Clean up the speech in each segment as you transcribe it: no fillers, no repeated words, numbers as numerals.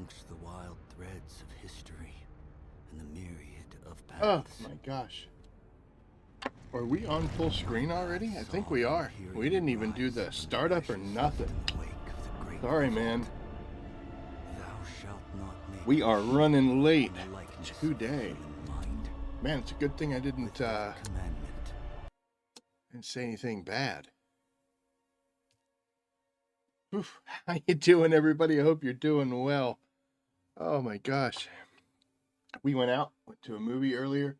amongst the wild threads of history and the myriad of Oh paths. my gosh. Are we on full screen already? I think we are. We didn't even do the startup or nothing. Sorry, man. Thou shalt not make We are running late the likeness today. of human mind. Man, it's a good thing I didn't Commandment. say anything bad. Oof. How you doing, everybody? I hope you're doing well. Oh my gosh. We went to a movie earlier.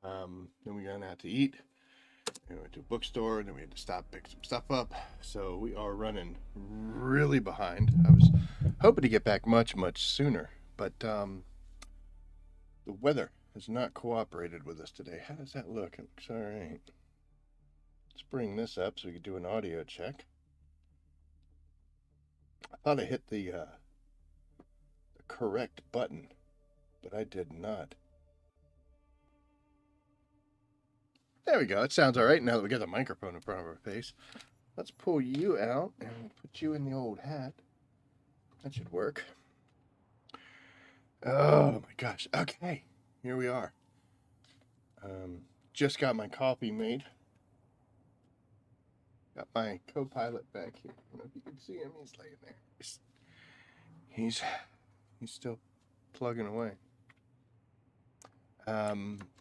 Then we went out to eat. We went to a bookstore, and then we had to stop, pick some stuff up. So we are running really behind. I was hoping to get back much sooner, but the weather has not cooperated with us today. How does that look? It looks all right. Let's bring this up so we can do an audio check. I thought I hit the correct button, but I did not. There we go. It sounds all right now that we got the microphone in front of our face. Let's pull you out and put you in the old hat. That should work. Oh my gosh. Okay, here we are. Just got my coffee made. Got my co-pilot back here. I don't know if you can see him. He's laying there. He's still plugging away.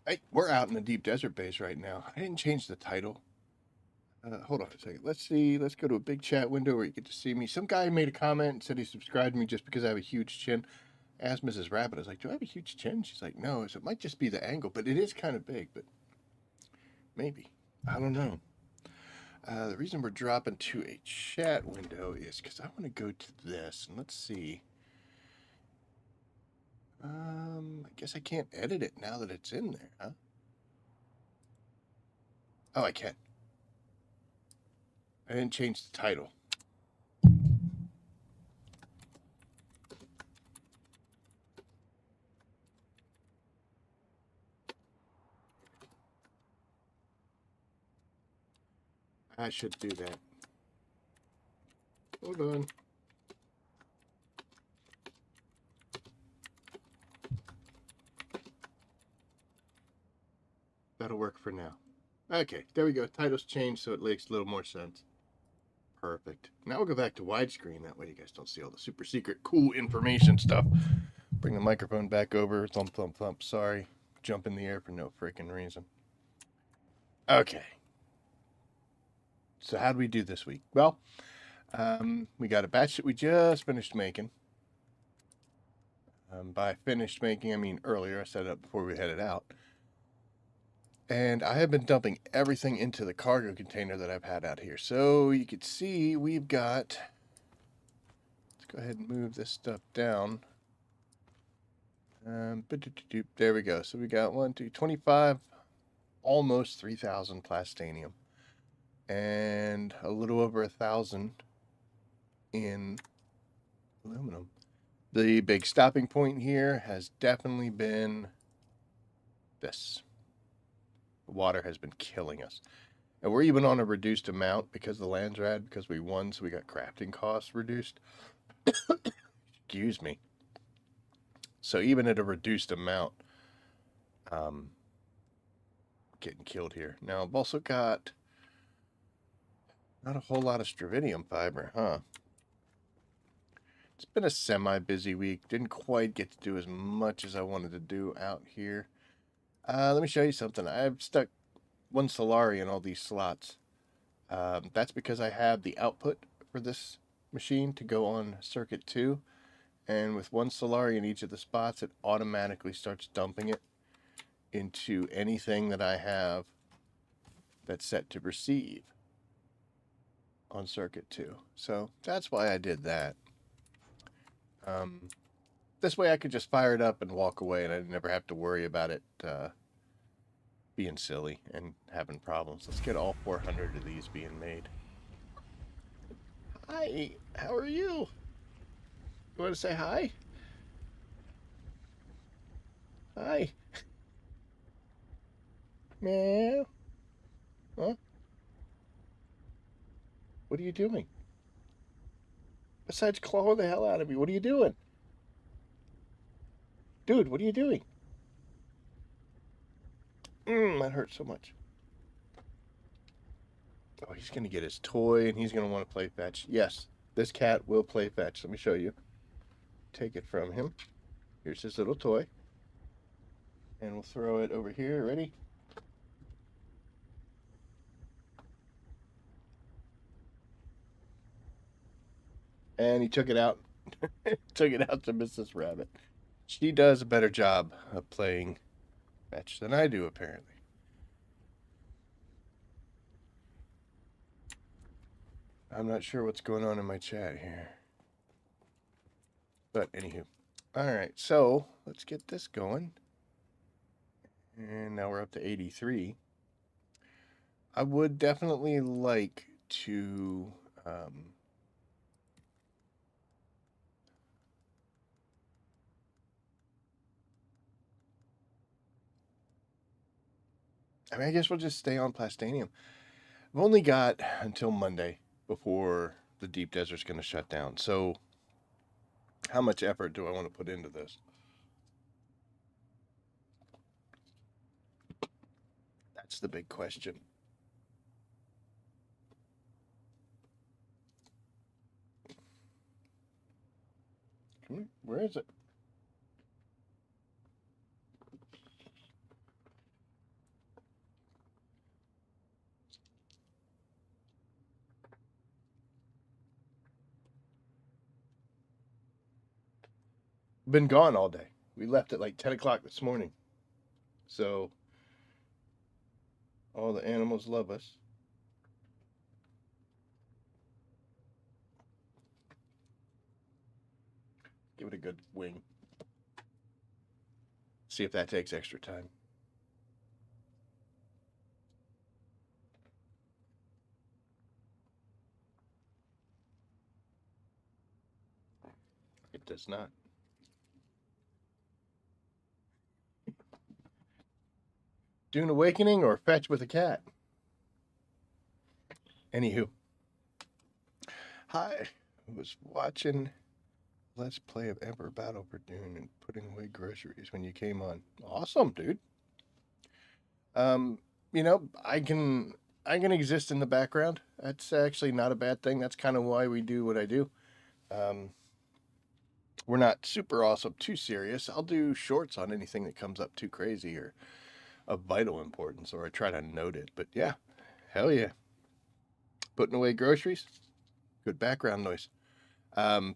Hey, we're out in the deep desert base right now. I didn't change the title. Hold on a second. Let's see. Let's go to a big chat window where you get to see me. Some guy made a comment and said he subscribed to me just because I have a huge chin. I asked Mrs. Rabbit, I was like, do I have a huge chin? She's like, no. So it might just be the angle, but it is kind of big, but maybe. I don't know. The reason we're dropping to a chat window is because I want to go to this, and let's see. I guess I can't edit it now that it's in there, huh? Oh, I can. I didn't change the title. I should do that. Hold on. That'll work for now. Okay, there we go. Title's changed so it makes a little more sense. Perfect. Now we'll go back to widescreen. That way you guys don't see all the super secret cool information stuff. Bring the microphone back over. Thump, thump, thump. Sorry. Jump in the air for no freaking reason. Okay. So how do we do this week? Well, we got a batch that we just finished making. By finished making, I mean earlier. I set it up before we headed out. And I have been dumping everything into the cargo container that I've had out here. So you can see we've got, let's go ahead and move this stuff down. There we go. So we got 25, almost 3,000 plastanium. And a little over 1,000 in aluminum. The big stopping point here has definitely been this. The water has been killing us. And we're even on a reduced amount because of the Landsraad, because we won, so we got crafting costs reduced. Excuse me. So even at a reduced amount, getting killed here. Now I've also got not a whole lot of stravinium fiber, huh? It's been a semi-busy week. Didn't quite get to do as much as I wanted to do out here. Let me show you something. I've stuck one Solari in all these slots. That's because I have the output for this machine to go on circuit 2. And with one Solari in each of the spots, it automatically starts dumping it into anything that I have that's set to receive on circuit 2. So that's why I did that. This way I could just fire it up and walk away, and I'd never have to worry about it being silly and having problems. Let's get all 400 of these being made. Hi, how are you? You want to say hi? Hi. Meow. Huh? What are you doing? Besides clawing the hell out of me, what are you doing? Dude, what are you doing? That hurts so much. Oh, he's going to get his toy and he's going to want to play fetch. Yes, this cat will play fetch. Let me show you. Take it from him. Here's his little toy. And we'll throw it over here. Ready? And he took it out. Took it out to Mrs. Rabbit. She does a better job of playing fetch than I do, apparently. I'm not sure what's going on in my chat here. But anywho. Alright, so let's get this going. And now we're up to 83. I would definitely like to I guess we'll just stay on Plastanium. I've only got until Monday before the deep desert's going to shut down. So how much effort do I want to put into this? That's the big question. Where is it? Been gone all day. We left at like 10 o'clock this morning. So all the animals love us. Give it a good wing. See if that takes extra time. It does not. Dune Awakening or Fetch with a Cat? Anywho. Hi. I was watching Let's Play of Emperor Battle for Dune and putting away groceries when you came on. Awesome, dude. You know, I can exist in the background. That's actually not a bad thing. That's kind of why we do what I do. We're not super awesome, too serious. I'll do shorts on anything that comes up too crazy or of vital importance, or I try to note it. But yeah, hell yeah. Putting away groceries, good background noise.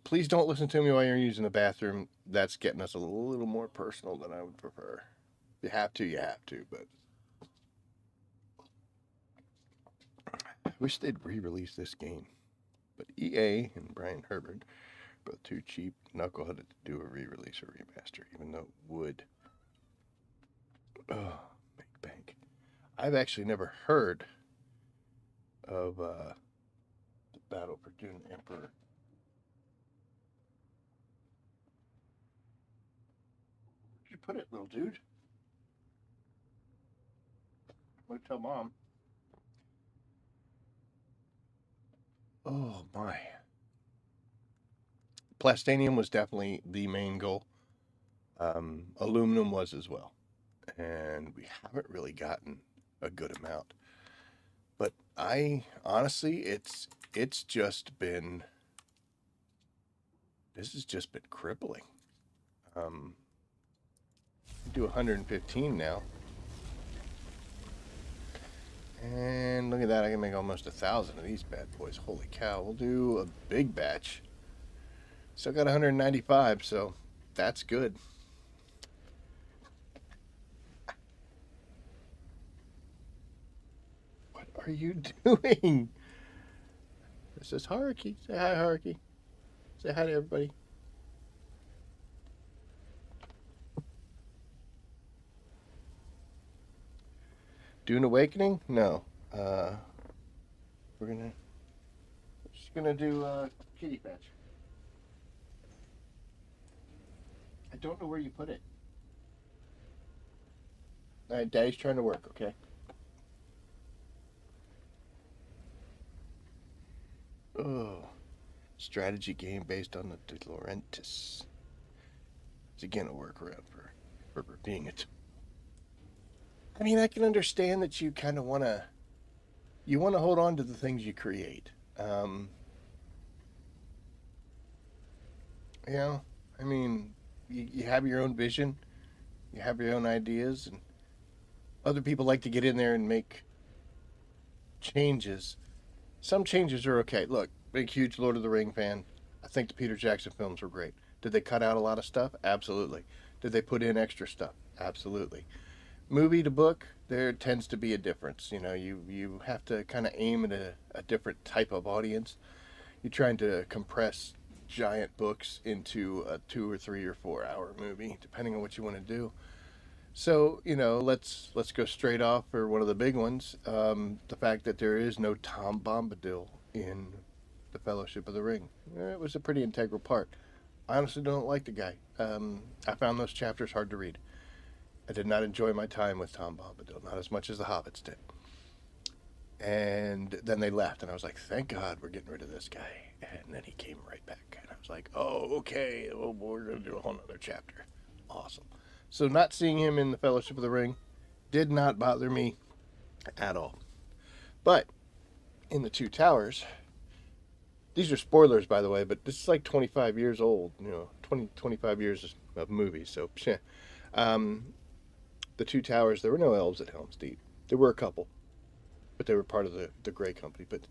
Please don't listen to me while you're using the bathroom. That's getting us a little more personal than I would prefer. If you have to, you have to, but I wish they'd re-release this game. But EA and Brian Herbert, both too cheap, knuckleheaded to do a re-release or remaster, even though it would make bank. I've actually never heard of the Battle for Dune Emperor. Where'd you put it, little dude? I'm gonna tell Mom. Oh my. Plastanium was definitely the main goal. Aluminum was as well. And we haven't really gotten a good amount. But I honestly, it's just been, this has just been crippling. Do 115 now. And look at that, I can make almost 1,000 of these bad boys. Holy cow, we'll do a big batch. Still got 195, so that's good. What are you doing? This is Haruki. Say hi, Haruki. Say hi to everybody. Dune Awakening? No. We're just gonna do kitty fetch. I don't know where you put it. All right, Daddy's trying to work, okay? Oh, strategy game based on the De Laurentiis. It's again a workaround for being a. I mean, I can understand that you kind of want to hold on to the things you create. You know, I mean, you have your own vision, you have your own ideas, and other people like to get in there and make changes. Some changes are okay. Look, big, huge Lord of the Ring fan. I think the Peter Jackson films were great. Did they cut out a lot of stuff? Absolutely. Did they put in extra stuff? Absolutely. Movie to book, there tends to be a difference. You know, you have to kind of aim at a different type of audience. You're trying to compress giant books into a 2 or 3 or 4 hour movie, depending on what you want to do. So let's go straight off for one of the big ones. The fact that there is no Tom Bombadil in the Fellowship of the Ring. It was a pretty integral part. I honestly don't like the guy. I found those chapters hard to read. I did not enjoy my time with Tom Bombadil, not as much as the Hobbits did. And then they left, and I was like, thank God we're getting rid of this guy. And then he came right back, and I was like, oh, okay, well, we're going to do a whole nother chapter. Awesome. So not seeing him in the Fellowship of the Ring did not bother me at all. But in the Two Towers, these are spoilers, by the way, but this is like 25 years old, 25 years of movies. So, the Two Towers, there were no elves at Helm's Deep. There were a couple, but they were part of the Grey Company. But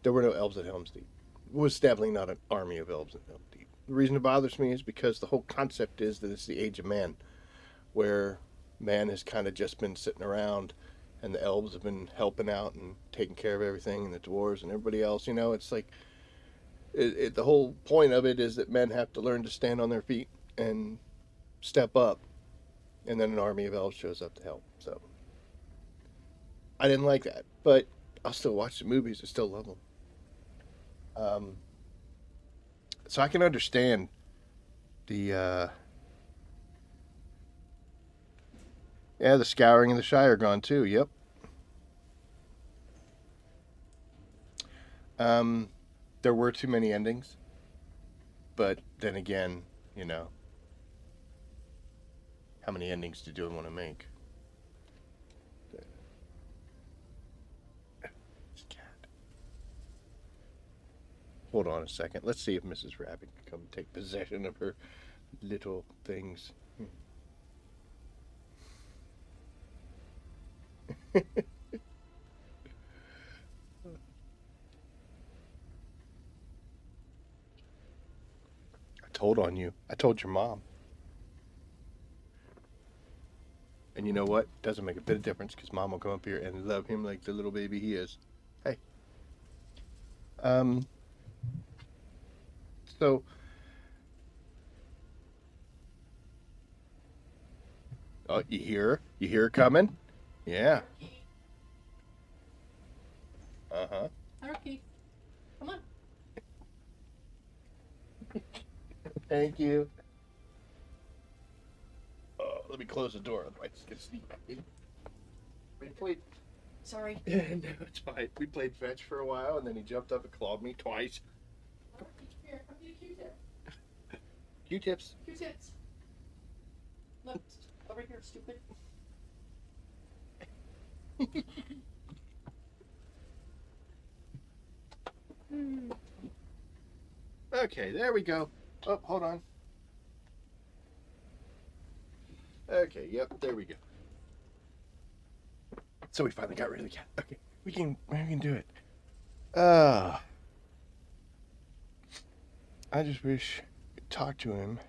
there were no elves at Helm's Deep. It was definitely not an army of elves at Helm's Deep. The reason it bothers me is because the whole concept is that it's the age of man, where man has kind of just been sitting around and the elves have been helping out and taking care of everything, and the dwarves and everybody else. It's like the whole point of it is that men have to learn to stand on their feet and step up, and then an army of elves shows up to help. So I didn't like that, but I'll still watch the movies. I still love them. So I can understand the the Scouring and the Shire gone too. Yep. There were too many endings, but then again, how many endings do you want to make? This cat. Hold on a second. Let's see if Mrs. Rabbit can come take possession of her little things. I told on you. I told your mom. And you know what? Doesn't make a bit of difference because mom will come up here and love him like the little baby he is. Hey. So oh, you hear her coming? Yeah. Uh-huh. Hierarchy. Come on. Thank you. Let me close the door, otherwise it's gonna sneak back in. We played. Sorry. No, it's fine. We played fetch for a while, and then he jumped up and clawed me twice. Here, come get a Q-tip. Q-tips. Q-tips. Look, over here, stupid. Okay, there we go. Oh, hold on. Okay, yep, there we go. So we finally got rid of the cat. Okay, we can do it. I just wish we'd talk to him.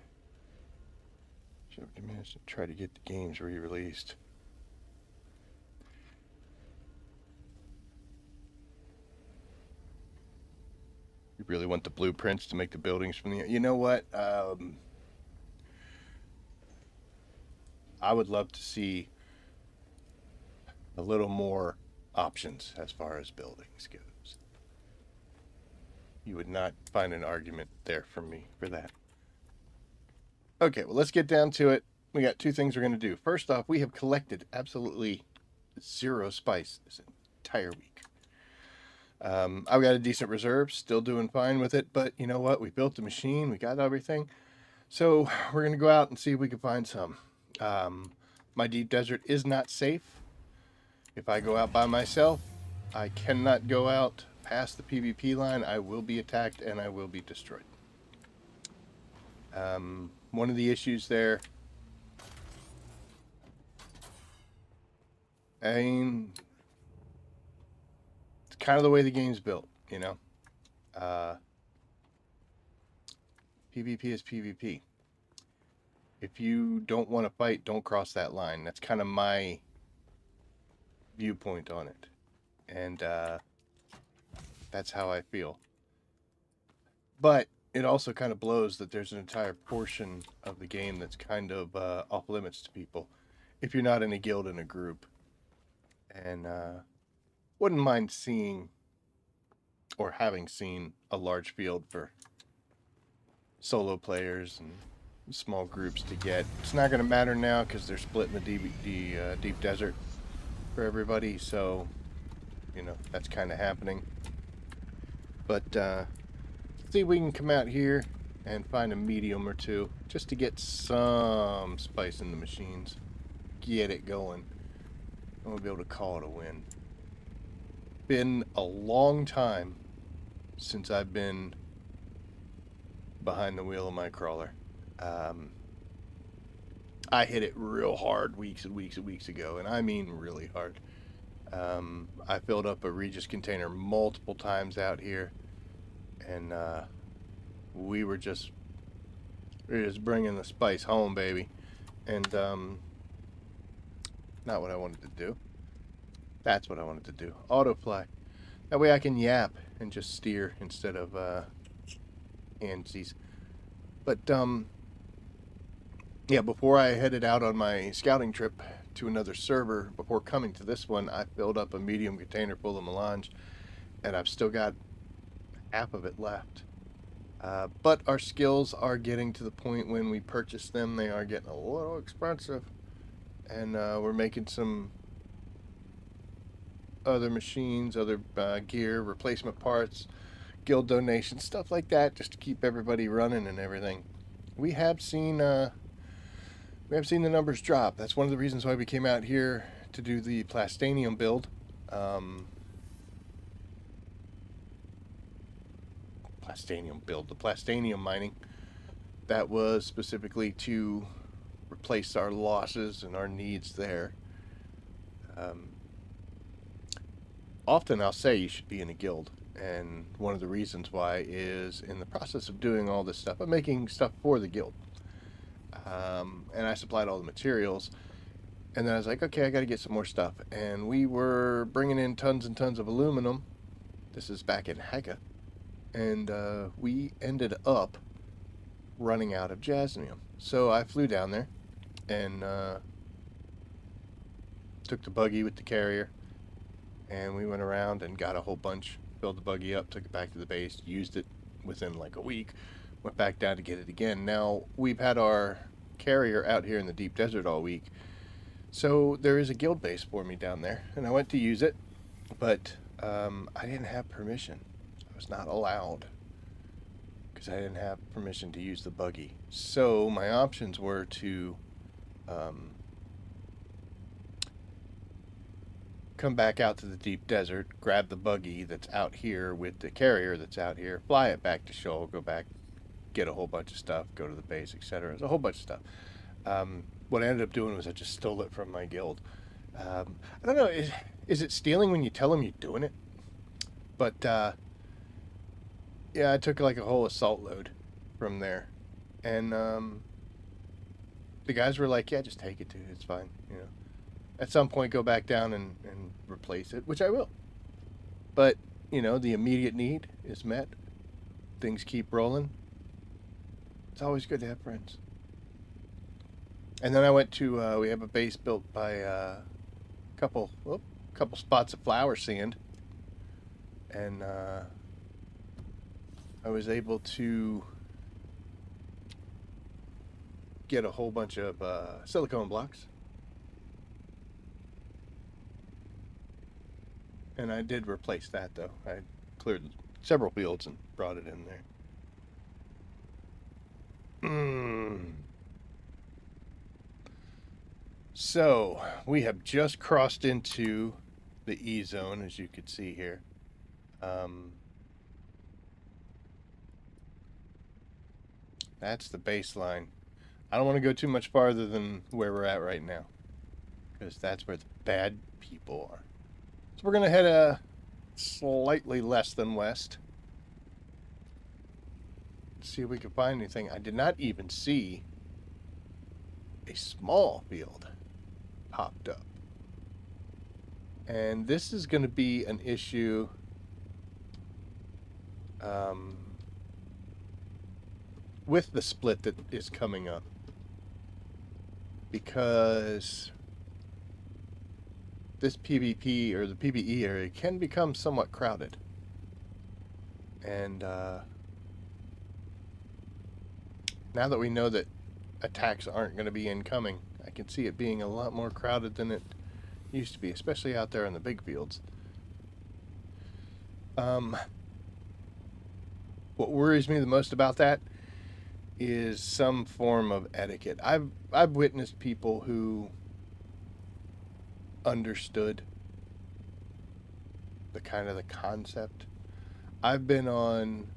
Should have managed to try to get the games re-released. You really want the blueprints to make the buildings from the... You know what? I would love to see a little more options as far as buildings goes. You would not find an argument there from me for that. Okay, well, let's get down to it. We got two things we're going to do. First off, we have collected absolutely 0 spice this entire week. I've got a decent reserve, still doing fine with it, but you know what? We built the machine, we got everything. So we're going to go out and see if we can find some. My deep desert is not safe. If I go out by myself, I cannot go out past the PvP line. I will be attacked and I will be destroyed. One of the issues there, I mean, it's kind of the way the game's built, you know. PvP is PvP. If you don't want to fight, don't cross that line. That's kind of my viewpoint on it. And that's how I feel. But it also kind of blows that there's an entire portion of the game that's kind of off limits to people if you're not in a guild in a group. And wouldn't mind seeing or having seen a large field for solo players and small groups to get. It's not going to matter now because they're splitting the deep desert for everybody, so you know that's kind of happening. But see if we can come out here and find a medium or two just to get some spice in the machines, get it going, and we'll be able to call it a win. Been a long time since I've been behind the wheel of my crawler. I hit it real hard weeks and weeks and weeks ago, and I mean really hard. I filled up a Regis container multiple times out here, and we were just bringing the spice home, baby. And not what I wanted to do. That's what I wanted to do. Autofly. That way I can yap and just steer instead of handsies. But yeah, before I headed out on my scouting trip to another server, before coming to this one, I filled up a medium container full of melange, and I've still got half of it left. But our skills are getting to the point when we purchase them, they are getting a little expensive. And we're making some other machines, other gear, replacement parts, guild donations, stuff like that, just to keep everybody running and everything. We have seen the numbers drop. That's one of the reasons why we came out here to do the plastanium build. The plastanium mining. That was specifically to replace our losses and our needs there. Often I'll say you should be in a guild, and one of the reasons why is in the process of doing all this stuff, I'm making stuff for the guild. And I supplied all the materials, and then I was like, okay, I got to get some more stuff. And we were bringing in tons and tons of aluminum. This is back in Haga. And we ended up running out of jasmium. So I flew down there and took the buggy with the carrier, and we went around and got a whole bunch, filled the buggy up, took it back to the base, used it within like a week, went back down to get it again. Now, we've had our carrier out here in the deep desert all week, so there is a guild base for me down there, and I went to use it, but I didn't have permission. I was not allowed because I didn't have permission to use the buggy. So my options were to come back out to the deep desert, grab the buggy that's out here with the carrier that's out here, fly it back to Shoal, go back, get a whole bunch of stuff, go to the base, etc. It's a whole bunch of stuff. What I ended up doing was I just stole it from my guild. I don't know, is it stealing when you tell them you're doing it? But yeah, I took like a whole assault load from there, and the guys were like, yeah, just take it, dude, it's fine, you know. At some point go back down and replace it, which I will. But, you know, the immediate need is met. Things keep rolling. It's always good to have friends. And then I went to, we have a base built by a couple spots of flower sand. And I was able to get a whole bunch of silicone blocks. And I did replace that, though. I cleared several fields and brought it in there. So, we have just crossed into the E zone, as you can see here. That's the baseline. I don't want to go too much farther than where we're at right now, because that's where the bad people are. So we're going to head slightly less than west. See if we can find anything. I did not even see a small field popped up. And this is going to be an issue with the split that is coming up. Because this PvP or the PvE area can become somewhat crowded. And now that we know that attacks aren't going to be incoming, I can see it being a lot more crowded than it used to be, especially out there in the big fields. What worries me the most about that is some form of etiquette. I've witnessed people who understood the concept. I've been on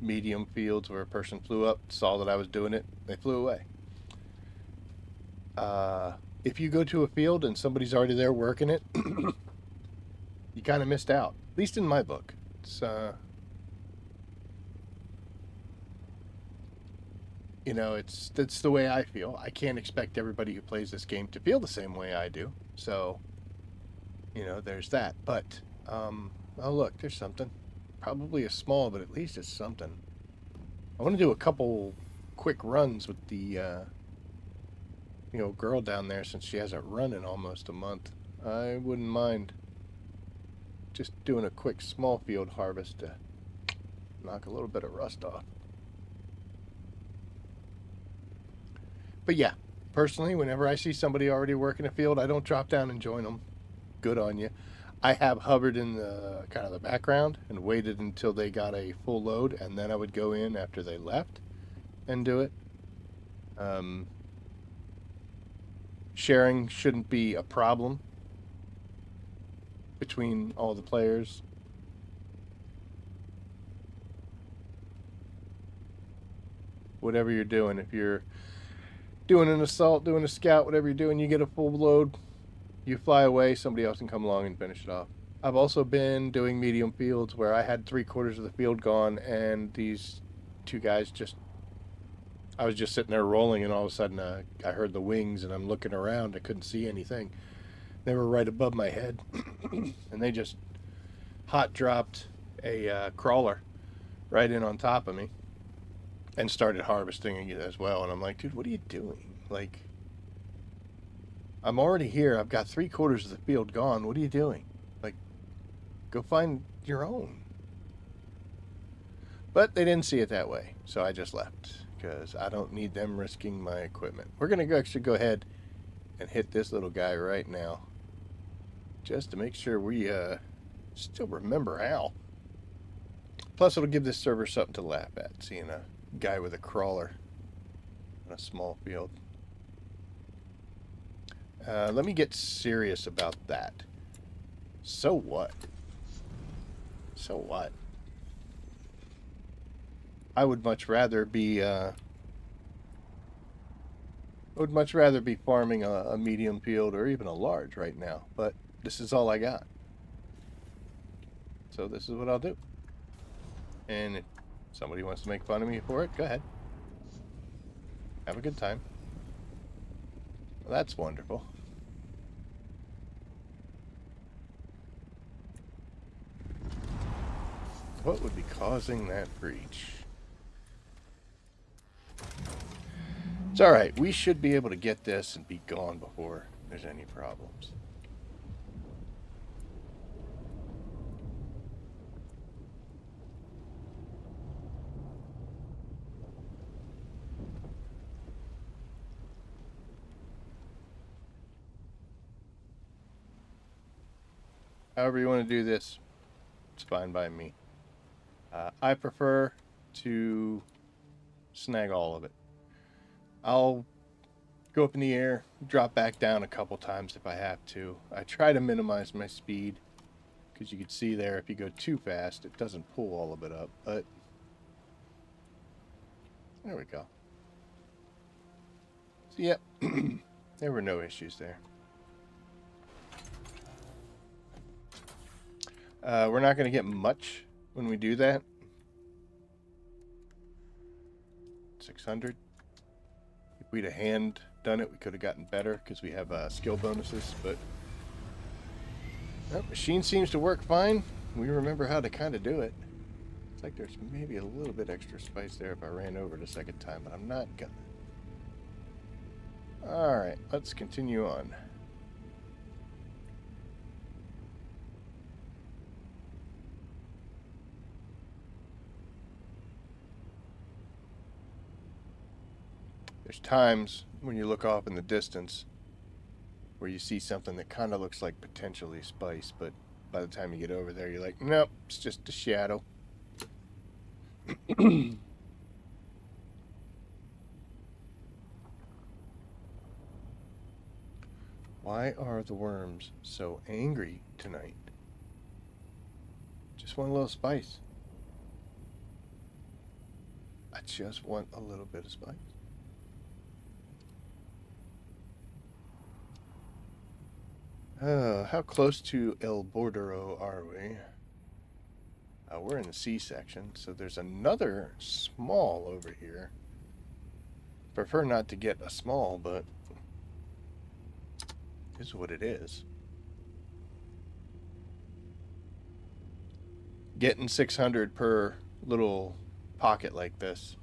medium fields where a person flew up, saw that I was doing it, they flew away. If you go to a field and somebody's already there working it, you kind of missed out. At least in my book. It's you know, that's the way I feel. I can't expect everybody who plays this game to feel the same way I do. So, you know, there's that. But oh look, there's something. Probably a small, but at least it's something. I want to do a couple quick runs with the you know, girl down there, since she hasn't run in almost a month. I wouldn't mind just doing a quick small field harvest to knock a little bit of rust off. But yeah, personally, whenever I see somebody already working a field, I don't drop down and join them. Good on you. I have hovered in the kind of the background and waited until they got a full load, and then I would go in after they left and do it. Sharing shouldn't be a problem between all the players. Whatever you're doing, if you're doing an assault, doing a scout, whatever you're doing, you get a full load, you fly away, somebody else can come along and finish it off. I've also been doing medium fields where I had 3/4 of the field gone, and these two guys I was just sitting there rolling, and all of a sudden I heard the wings, and I'm looking around, I couldn't see anything. They were right above my head, and they just hot dropped a crawler right in on top of me and started harvesting it as well. And I'm like, dude, what are you doing? Like, I'm already here. I've got 3/4 of the field gone. What are you doing? Like, go find your own. But they didn't see it that way, so I just left, because I don't need them risking my equipment. We're going to actually go ahead and hit this little guy right now, just to make sure we still remember how. Plus, it'll give this server something to laugh at, seeing a guy with a crawler in a small field. Let me get serious about that. So what? So what? I would much rather be farming a medium field or even a large right now, but this is all I got. So this is what I'll do. And if somebody wants to make fun of me for it, go ahead. Have a good time. Well, that's wonderful. What would be causing that breach? It's alright. We should be able to get this and be gone before there's any problems. However you want to do this, it's fine by me. I prefer to snag all of it. I'll go up in the air, drop back down a couple times if I have to. I try to minimize my speed, because you can see there, if you go too fast, it doesn't pull all of it up, but there we go. So, yep, there were no issues there. We're not going to get much when we do that. 600. If we'd have hand done it, we could have gotten better because we have skill bonuses, but machine seems to work fine. We remember how to kind of do it. It's like there's maybe a little bit extra spice there if I ran over it a second time, but I'm not gonna. Alright, let's continue on. There's times when you look off in the distance where you see something that kind of looks like potentially spice, but by the time you get over there, you're like, nope, it's just a shadow. Why are the worms so angry tonight? Just want a little spice. I just want a little bit of spice. How close to El Bordero are we? We're in the C section, so there's another small over here. Prefer not to get a small, but is what it is. Getting 600 per little pocket like this,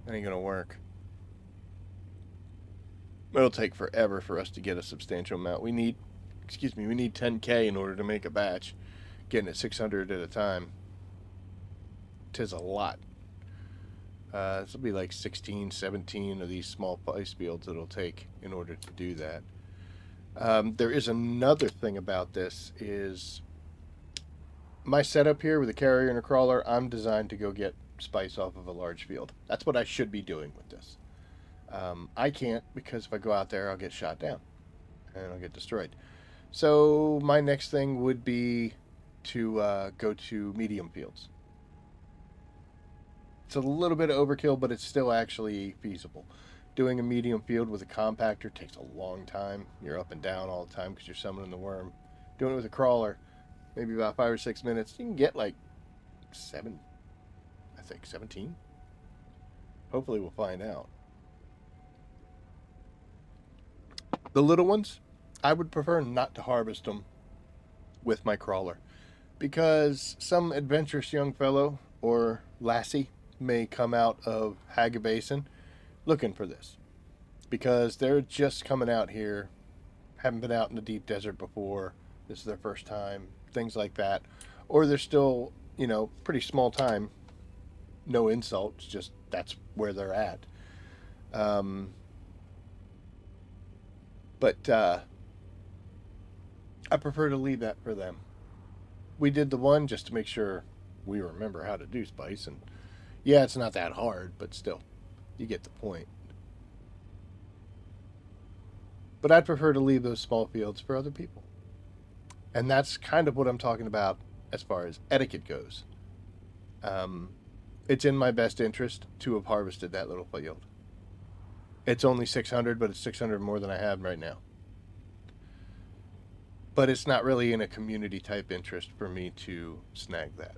that ain't gonna work. It'll take forever for us to get a substantial amount. We need 10K in order to make a batch. Getting it 600 at a time, 'tis a lot. This will be like 16, 17 of these small spice fields it'll take in order to do that. There is another thing about this is my setup here with a carrier and a crawler. I'm designed to go get spice off of a large field. That's what I should be doing with this. I can't, because if I go out there, I'll get shot down and I'll get destroyed. So my next thing would be to go to medium fields. It's a little bit of overkill, but it's still actually feasible. Doing a medium field with a compactor takes a long time. You're up and down all the time because you're summoning the worm. Doing it with a crawler, maybe about 5 or 6 minutes. You can get like 17. Hopefully we'll find out. The little ones, I would prefer not to harvest them with my crawler, because some adventurous young fellow or lassie may come out of Haga Basin looking for this, because they're just coming out here, haven't been out in the deep desert before, this is their first time, things like that, or they're still, pretty small time, no insults, just that's where they're at. But I prefer to leave that for them. We did the one just to make sure we remember how to do spice, and yeah, it's not that hard, but still, you get the point. But I'd prefer to leave those small fields for other people. And that's kind of what I'm talking about as far as etiquette goes. It's in my best interest to have harvested that little field. It's only 600, but it's 600 more than I have right now. But it's not really in a community type interest for me to snag that.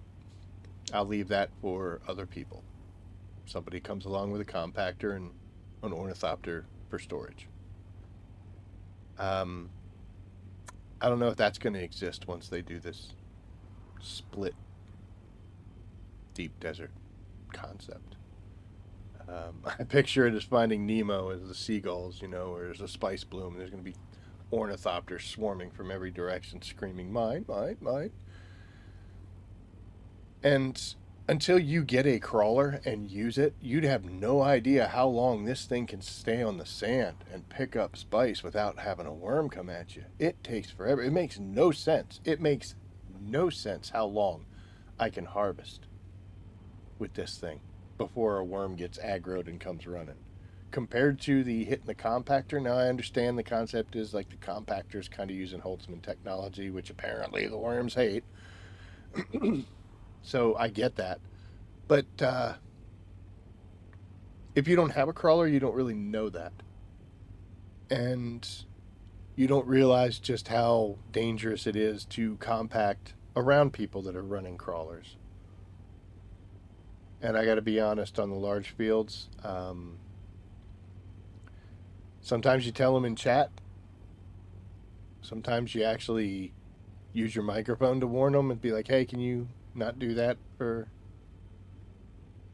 I'll leave that for other people. Somebody comes along with a compactor and an ornithopter for storage. I don't know if that's going to exist once they do this split deep desert concept. I picture it as Finding Nemo as the seagulls, where there's a spice bloom and there's going to be ornithopters swarming from every direction screaming, mine, mine, mine. And until you get a crawler and use it, you'd have no idea how long this thing can stay on the sand and pick up spice without having a worm come at you. It takes forever. It makes no sense. It makes no sense how long I can harvest with this thing. before a worm gets aggroed and comes running. Compared to the hitting the compactor, now I understand the concept is like the compactor's kind of using Holtzman technology, which apparently the worms hate. So I get that. But if you don't have a crawler, you don't really know that. And you don't realize just how dangerous it is to compact around people that are running crawlers. And I got to be honest, on the large fields, sometimes you tell them in chat. Sometimes you actually use your microphone to warn them and be like, hey, can you not do that for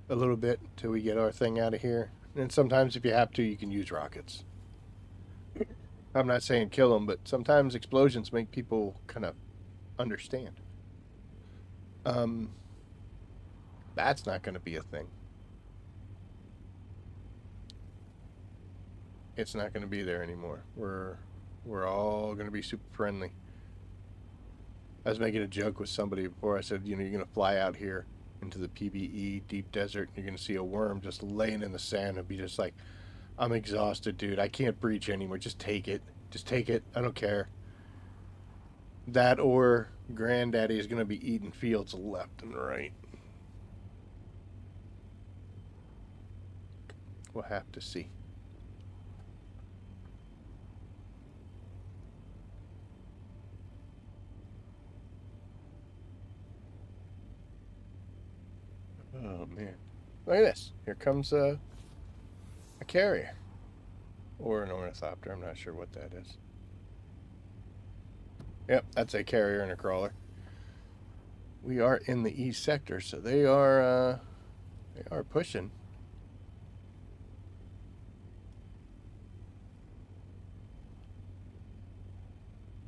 a little bit till we get our thing out of here? And sometimes if you have to, you can use rockets. I'm not saying kill them, but sometimes explosions make people kind of understand. That's not going to be a thing. It's not going to be there anymore. We're all going to be super friendly. I was making a joke with somebody before. I said, you know, you're going to fly out here into the PBE deep desert, and you're going to see a worm just laying in the sand and be just like, I'm exhausted, dude. I can't breach anymore. Just take it. Just take it. I don't care. That or Granddaddy is going to be eating fields left and right. We'll have to see. Oh, man. Look at this. Here comes a carrier. Or an ornithopter. I'm not sure what that is. Yep, that's a carrier and a crawler. We are in the east sector, so they are pushing.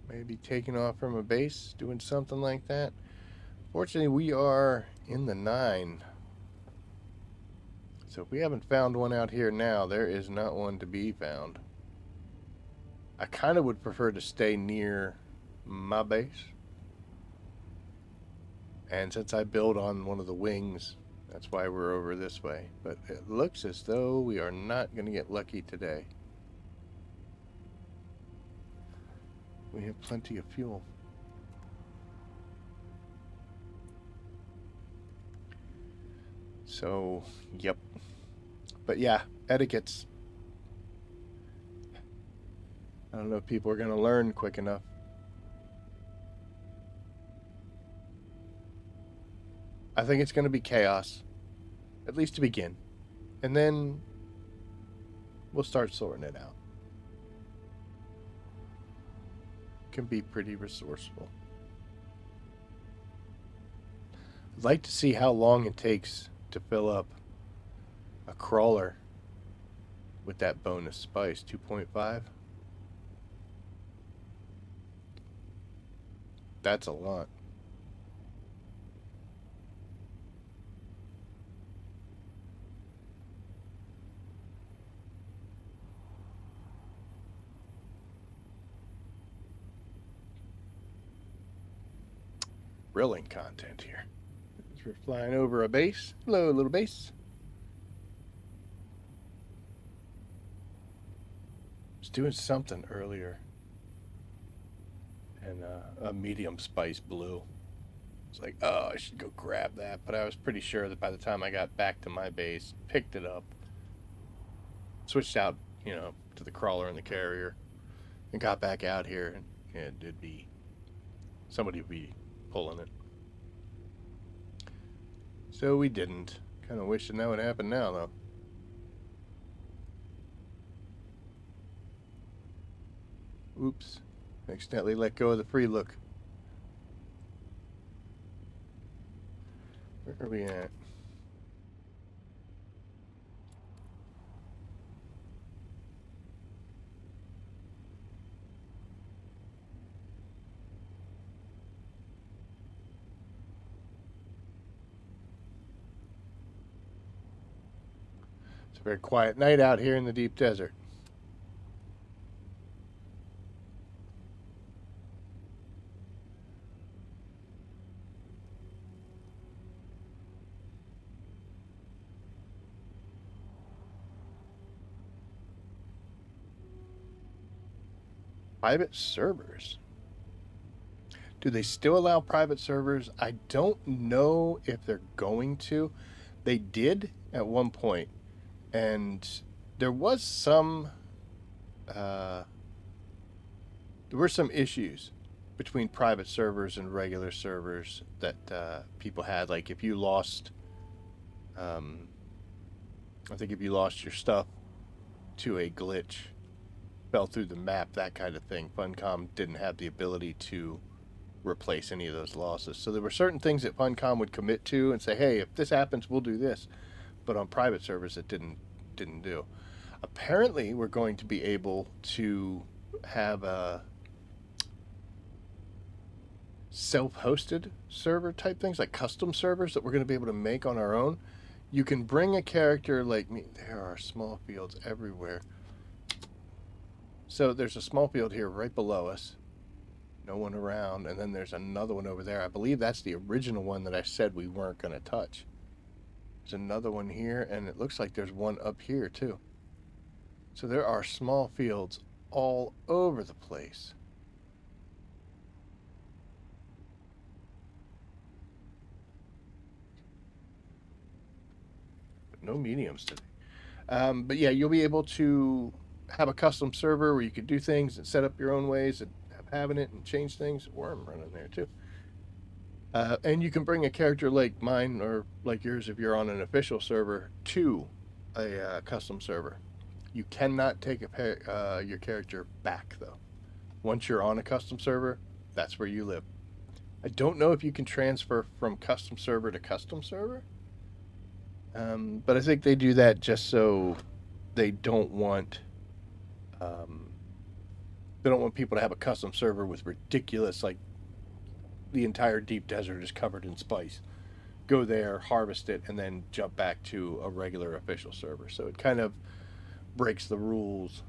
Maybe taking off from a base, doing something like that. Fortunately, we are in the 9. So if we haven't found one out here now, there is not one to be found. I kind of would prefer to stay near my base. And since I build on one of the wings, that's why we're over this way. But it looks as though we are not going to get lucky today. We have plenty of fuel. So, yep. But yeah, etiquettes. I don't know if people are going to learn quick enough. I think it's going to be chaos, at least to begin. And then we'll start sorting it out. Can be pretty resourceful. I'd like to see how long it takes to fill up a crawler with that bonus spice. 2.5. That's a lot. Thrilling content here. As we're flying over a base. Hello, little base. Was doing something earlier. And a medium spice blue. It's like, oh, I should go grab that. But I was pretty sure that by the time I got back to my base, picked it up, switched out, you know, to the crawler and the carrier, and got back out here, and it'd be somebody would be pulling it. So we didn't. Kind of wishing that would happen now, though. Oops. Accidentally let go of the free look. Where are we at? It's a very quiet night out here in the deep desert. Private servers. Do they still allow private servers? I don't know if they're going to. They did at one point, and there was some there were some issues between private servers and regular servers that people had. Like if you lost, I think if you lost your stuff to a glitch, fell through the map, that kind of thing, Funcom didn't have the ability to replace any of those losses. So there were certain things that Funcom would commit to and say, hey, if this happens, we'll do this. But on private servers, it didn't do. Apparently, we're going to be able to have a self-hosted server type things, like custom servers that we're going to be able to make on our own. You can bring a character like me. There are small fields everywhere. So there's a small field here right below us. No one around. And then there's another one over there. I believe that's the original one that I said we weren't going to touch. There's another one here, and it looks like there's one up here too. So there are small fields all over the place. But no mediums today. But yeah, you'll be able to have a custom server where you could do things and set up your own ways and having it and change things. Worm running there too. And you can bring a character like mine or like yours if you're on an official server to a custom server. You cannot take your character back though. Once you're on a custom server, that's where you live. I don't know if you can transfer from custom server to custom server. But I think they do that just so they don't want people to have a custom server with ridiculous, like the entire deep desert is covered in spice. Go there, harvest it, and then jump back to a regular official server. So it kind of breaks the rules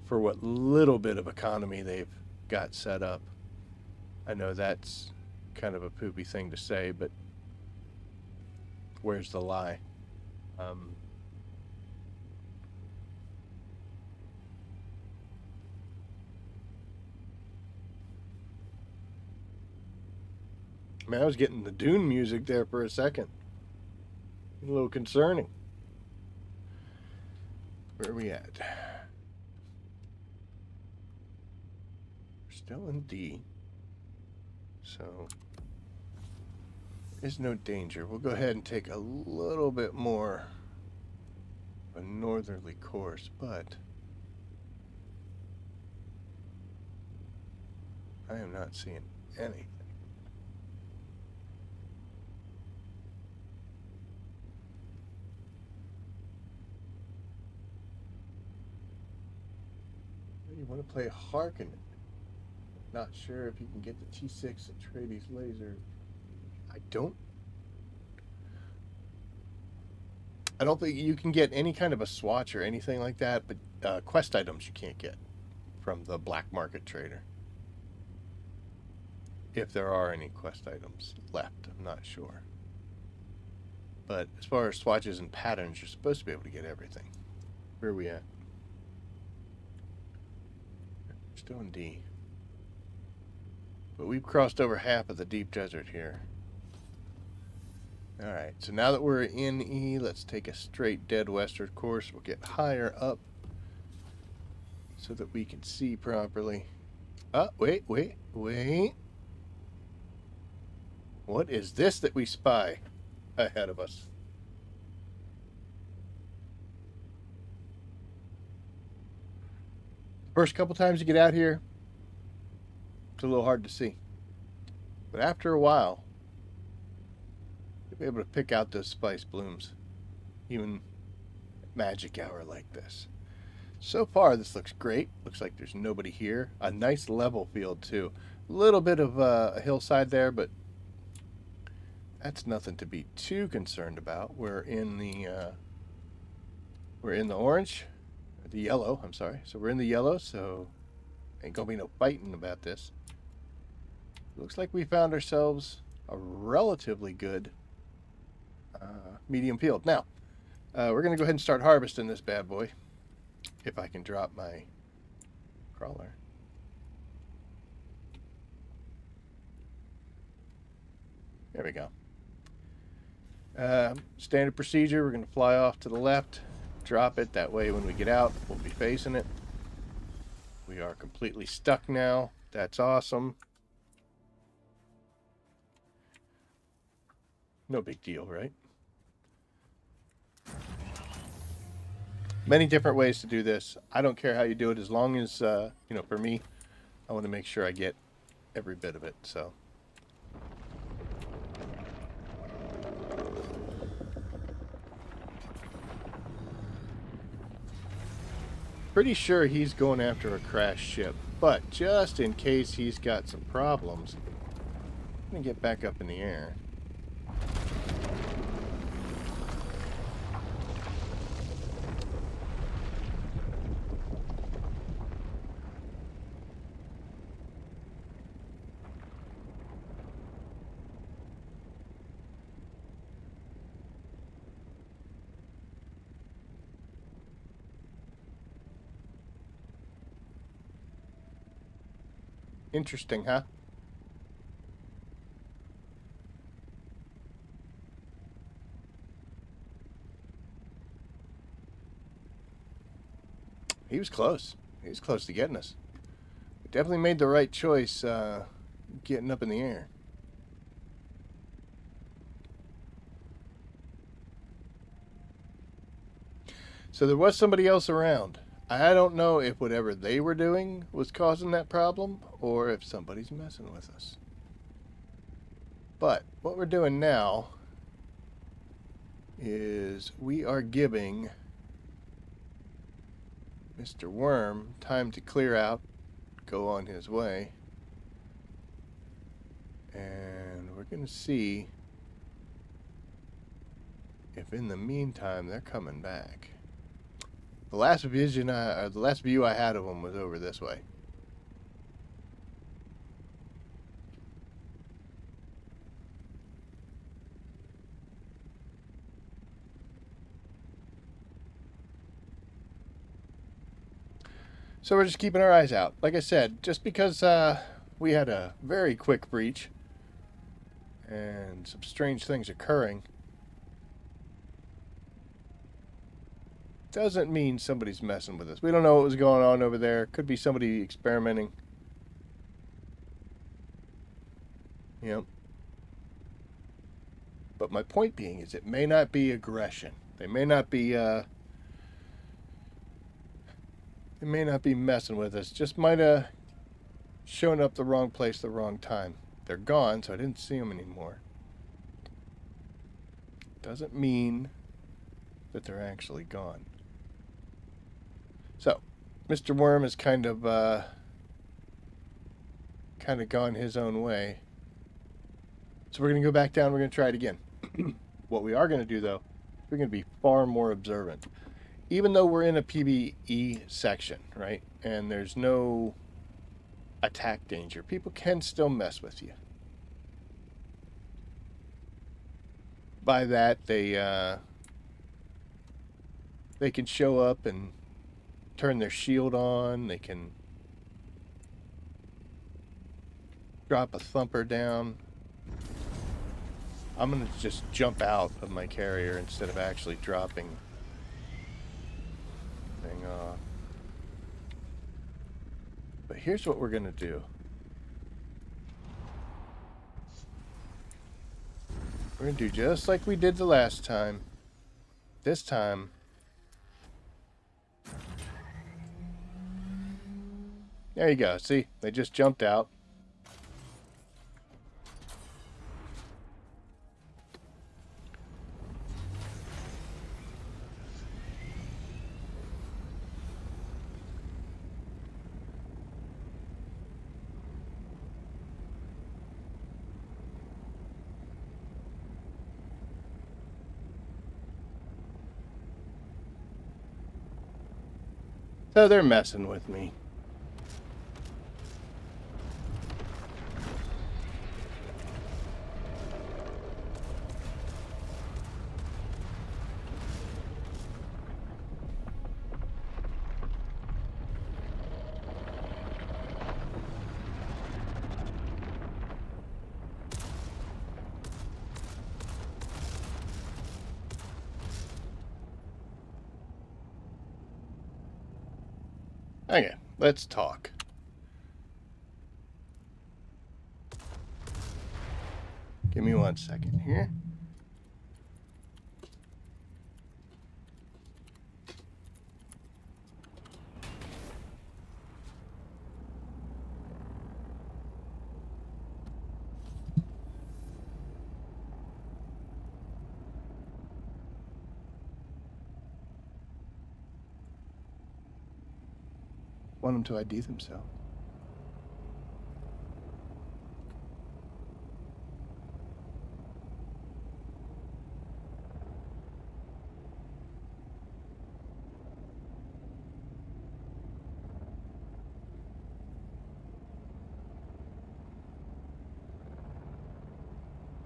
for what little bit of economy they've got set up. I know that's kind of a poopy thing to say, but where's the lie? Man, I was getting the Dune music there for a second. A little concerning. Where are we at? We're still in D. So, there's no danger. We'll go ahead and take a little bit more of a northerly course, but I am not seeing anything. You want to play Harken. Not sure if you can get the T6 Atreides laser. I don't think you can get any kind of a swatch or anything like that, but quest items you can't get from the black market trader. If there are any quest items left, I'm not sure. But as far as swatches and patterns, you're supposed to be able to get everything. Where are we at? Still in D. But we've crossed over half of the deep desert here. Alright, so now that we're in E, let's take a straight dead westward course. We'll get higher up so that we can see properly. Wait. What is this that we spy ahead of us? First couple times you get out here, it's a little hard to see. But after a while, you'll be able to pick out those spice blooms, even at magic hour like this. So far, this looks great. Looks like there's nobody here. A nice level field, too. A little bit of a hillside there, but that's nothing to be too concerned about. We're in the orange. The yellow, I'm sorry. So we're in the yellow, so ain't gonna be no fighting about this. Looks like we found ourselves a relatively good medium field. Now, we're gonna go ahead and start harvesting this bad boy. If I can drop my crawler. There we go. Standard procedure, we're going to fly off to the left, drop it. That way when we get out, we'll be facing it. We are completely stuck now. That's awesome. No big deal, right? Many different ways to do this. I don't care how you do it, as long as, you know, for me, I want to make sure I get every bit of it, so. Pretty sure he's going after a crashed ship, but just in case he's got some problems, I'm going to get back up in the air. Interesting, huh? He was close. He was close to getting us. Definitely made the right choice getting up in the air. So there was somebody else around. I don't know if whatever they were doing was causing that problem or if somebody's messing with us. But what we're doing now is we are giving Mr. Worm time to clear out, go on his way. And we're going to see if in the meantime they're coming back. The last view I had of them was over this way. So we're just keeping our eyes out. Like I said, just because we had a very quick breach and some strange things occurring, doesn't mean somebody's messing with us. We don't know what was going on over there. Could be somebody experimenting. Yep. But my point being is it may not be aggression. They may not be messing with us. Just might have shown up the wrong place the wrong time. They're gone, so I didn't see them anymore. Doesn't mean that they're actually gone. So, Mr. Worm has kind of gone his own way. So we're going to go back down. We're going to try it again. What we are going to do, though, we're going to be far more observant. Even though we're in a PvE section, right, and there's no attack danger, people can still mess with you. By that, they can show up and turn their shield on. They can drop a thumper down. I'm going to just jump out of my carrier instead of actually dropping the thing off. But here's what we're going to do. We're going to do just like we did the last time. This time, there you go. See, they just jumped out. So they're messing with me. Okay, let's talk. Give me 1 second here. Want them to ID themselves.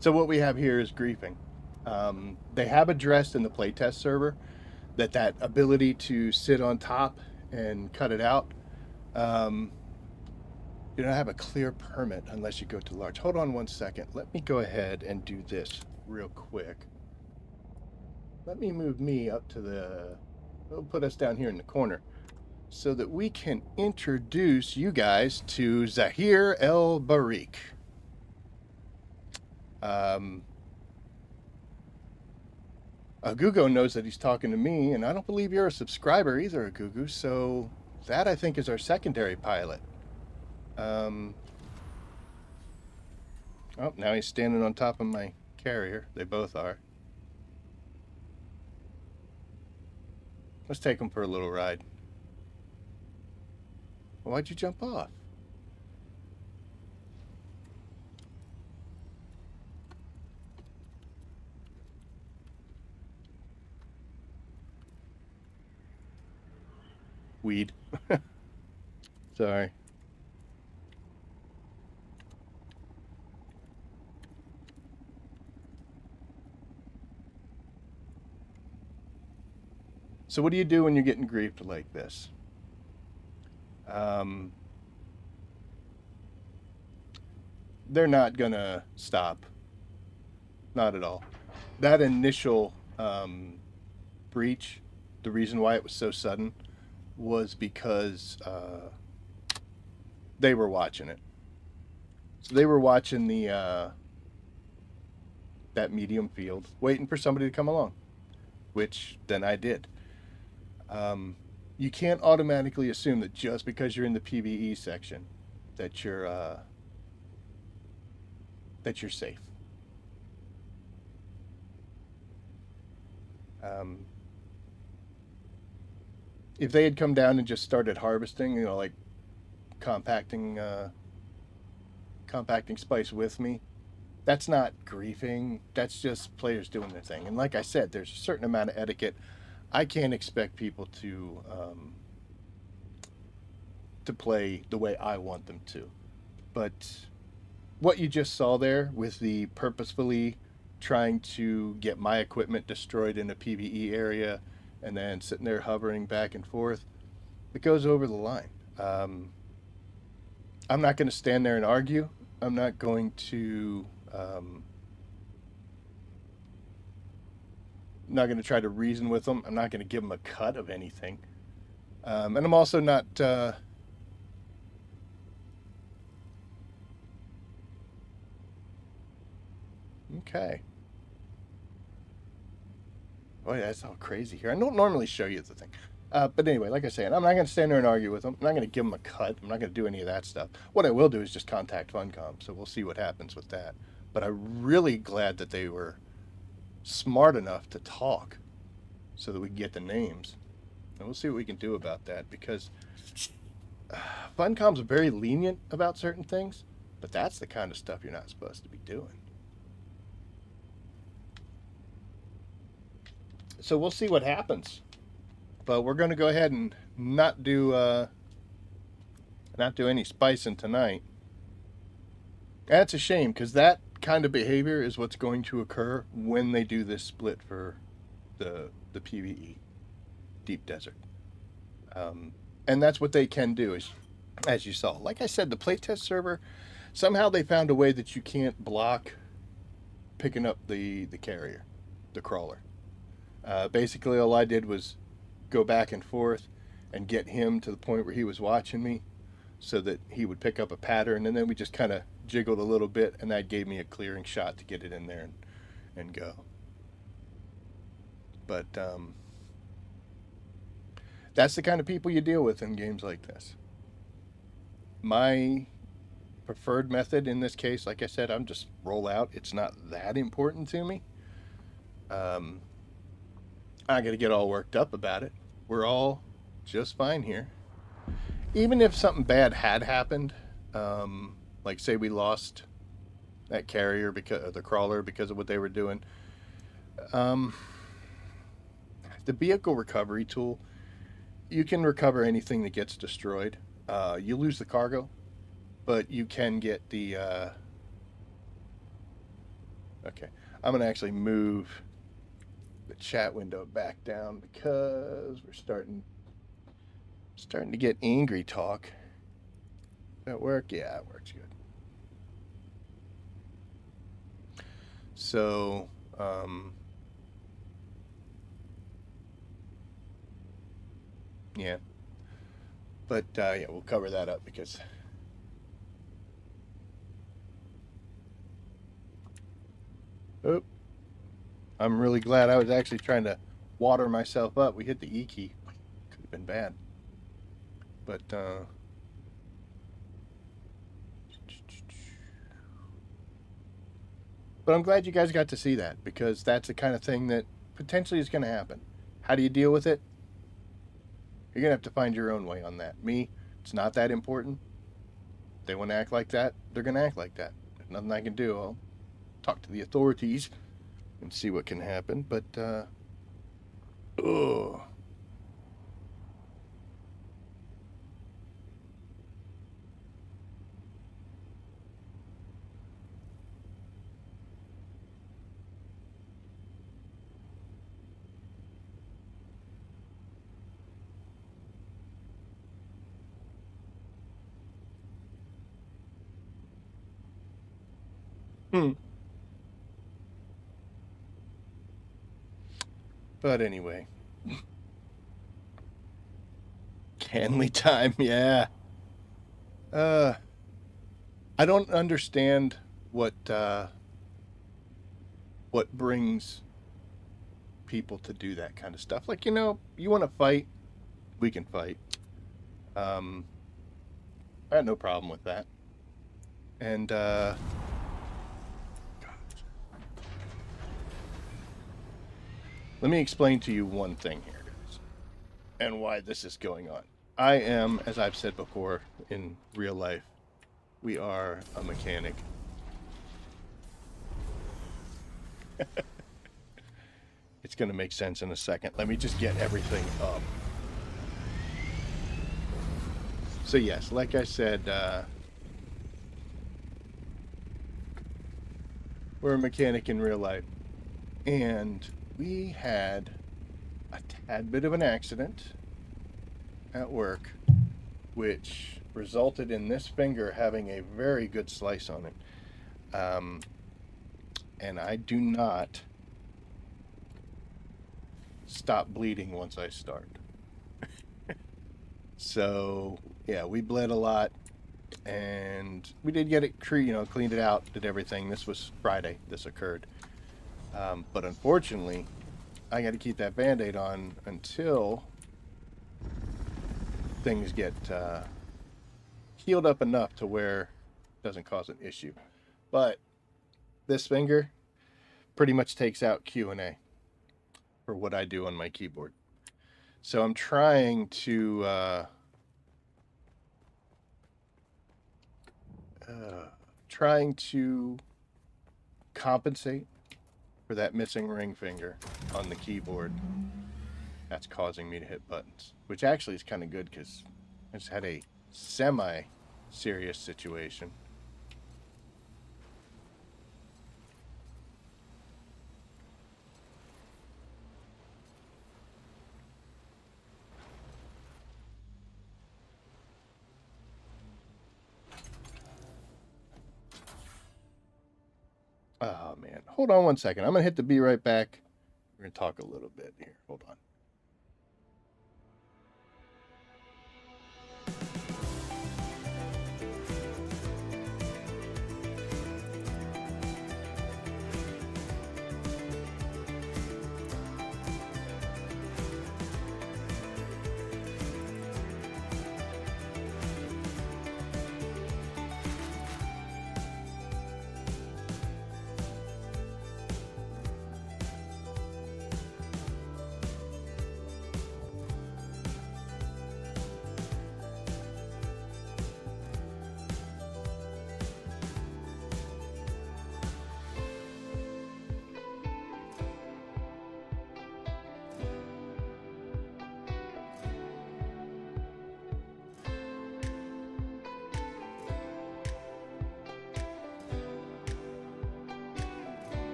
So what we have here is griefing. They have addressed in the playtest server that ability to sit on top and cut it out. You don't have a clear permit unless you go to large. Hold on 1 second. Let me go ahead and do this real quick. Let me move me up to the... It'll put us down here in the corner so that we can introduce you guys to Zahir El Barik. Agugo knows that he's talking to me, and I don't believe you're a subscriber either, Agugo, so that I think is our secondary pilot. Oh, now he's standing on top of my carrier. They both are. Let's take him for a little ride. Why'd you jump off? Weed. Sorry. So what do you do when you're getting griefed like this? They're not gonna stop. Not at all. That initial breach, the reason why it was so sudden was because they were watching it. So they were watching the that medium field, waiting for somebody to come along, which then I did. You can't automatically assume that just because you're in the PvE section that you're safe. If they had come down and just started harvesting, you know, like compacting spice with me, that's not griefing. That's just players doing their thing. And like I said, there's a certain amount of etiquette. I can't expect people to play the way I want them to. But what you just saw there with the purposefully trying to get my equipment destroyed in a PvE area and then sitting there hovering back and forth, it goes over the line. I'm not going to stand there and argue. I'm not going to try to reason with them. I'm not going to give them a cut of anything. And I'm also not... Okay. Boy, that's all crazy here. I don't normally show you the thing. But anyway, like I said, I'm not going to stand there and argue with them. I'm not going to give them a cut. I'm not going to do any of that stuff. What I will do is just contact Funcom, so we'll see what happens with that. But I'm really glad that they were smart enough to talk so that we can get the names. And we'll see what we can do about that, because Funcom's very lenient about certain things, but that's the kind of stuff you're not supposed to be doing. So we'll see what happens. But we're going to go ahead and not do any spicing tonight. That's a shame, because that kind of behavior is what's going to occur when they do this split for the PvE Deep Desert. And that's what they can do, as you saw. Like I said, the playtest server, somehow they found a way that you can't block picking up the carrier, the crawler. Basically, all I did was go back and forth and get him to the point where he was watching me so that he would pick up a pattern, and then we just kind of jiggled a little bit, and that gave me a clearing shot to get it in there and go. But that's the kind of people you deal with in games like this. My preferred method in this case, like I said, I'm just roll out. It's not that important to me. I got to get all worked up about it. We're all just fine here. Even if something bad had happened, like say we lost that carrier because the crawler because of what they were doing, the vehicle recovery tool, you can recover anything that gets destroyed. You lose the cargo, but you can get the okay, I'm gonna actually move the chat window back down because we're starting to get angry talk. Does that work? Yeah, it works good. So yeah, but yeah, we'll cover that up because oh, I'm really glad I was actually trying to water myself up. We hit the E key. Could have been bad. But I'm glad you guys got to see that because that's the kind of thing that potentially is going to happen. How do you deal with it? You're going to have to find your own way on that. Me, it's not that important. They want to act like that, they're going to act like that. There's nothing I can do. I'll talk to the authorities and see what can happen. But, ugh. But anyway. Canley time, yeah. I don't understand what brings people to do that kind of stuff. Like, you know, you want to fight, we can fight. I had no problem with that. And let me explain to you one thing here, guys, and why this is going on. I am, as I've said before in real life, we are a mechanic. It's going to make sense in a second. Let me just get everything up. So yes, like I said, we're a mechanic in real life. And we had a tad bit of an accident at work, which resulted in this finger having a very good slice on it. And I do not stop bleeding once I start. So yeah, we bled a lot, and we did get it, cleaned it out, did everything. This was Friday. This occurred, but unfortunately, I got to keep that Band-Aid on until things get healed up enough to where it doesn't cause an issue. But this finger pretty much takes out Q&A for what I do on my keyboard. So I'm trying to compensate for that missing ring finger on the keyboard. That's causing me to hit buttons, which actually is kind of good because I just had a semi-serious situation. Oh, man. Hold on one second. I'm going to hit the B right back. We're going to talk a little bit here. Hold on.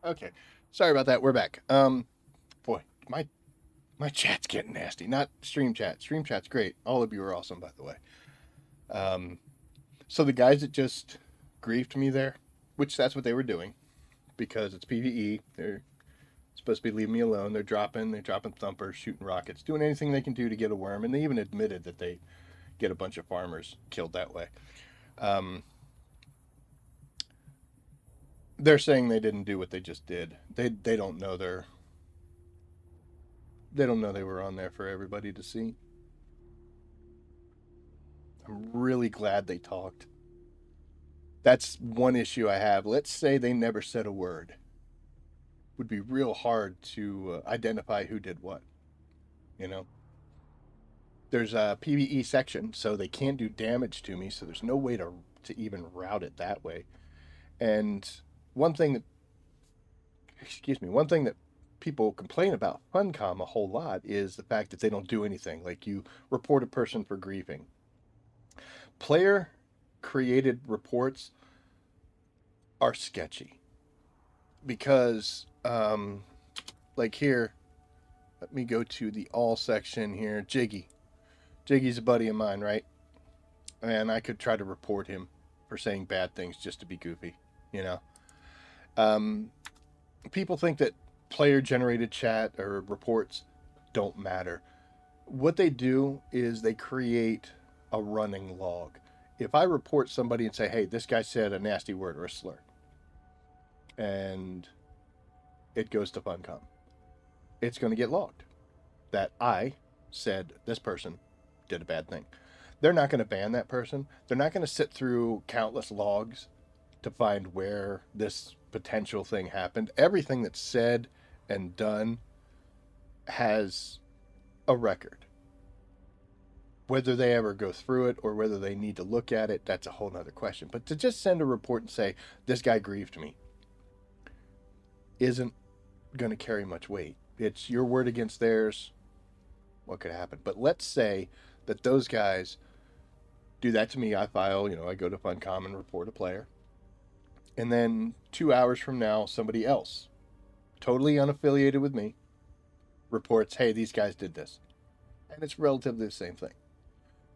Okay. Sorry about that. We're back. Boy, my chat's getting nasty. Not stream chat. Stream chat's great. All of you are awesome, by the way. So the guys that just griefed me there, which that's what they were doing, because it's PvE. They're supposed to be leaving me alone. They're dropping thumpers, shooting rockets, doing anything they can do to get a worm, and they even admitted that they get a bunch of farmers killed that way. They're saying they didn't do what they just did. They don't know they don't know they were on there for everybody to see. I'm really glad they talked. That's one issue I have. Let's say they never said a word. Would be real hard to identify who did what. You know? There's a PvE section, so they can't do damage to me, so there's no way to even route it that way. And one thing that people complain about Funcom a whole lot is the fact that they don't do anything. Like, you report a person for griefing. Player created reports are sketchy because like here, let me go to the all section here. Jiggy's a buddy of mine, right? And I could try to report him for saying bad things just to be goofy, you know. People think that player generated chat or reports don't matter. What they do is they create a running log. If I report somebody and say, hey, this guy said a nasty word or a slur, and it goes to Funcom, it's going to get logged that I said this person did a bad thing. They're not going to ban that person. They're not going to sit through countless logs to find where this potential thing happened. Everything that's said and done has a record. Whether they ever go through it or whether they need to look at it, that's a whole nother question. But to just send a report and say, this guy griefed me, isn't going to carry much weight. It's your word against theirs. What could happen? But let's say that those guys do that to me. I file, I go to Funcom and report a player. And then 2 hours from now, somebody else, totally unaffiliated with me, reports, hey, these guys did this. And it's relatively the same thing.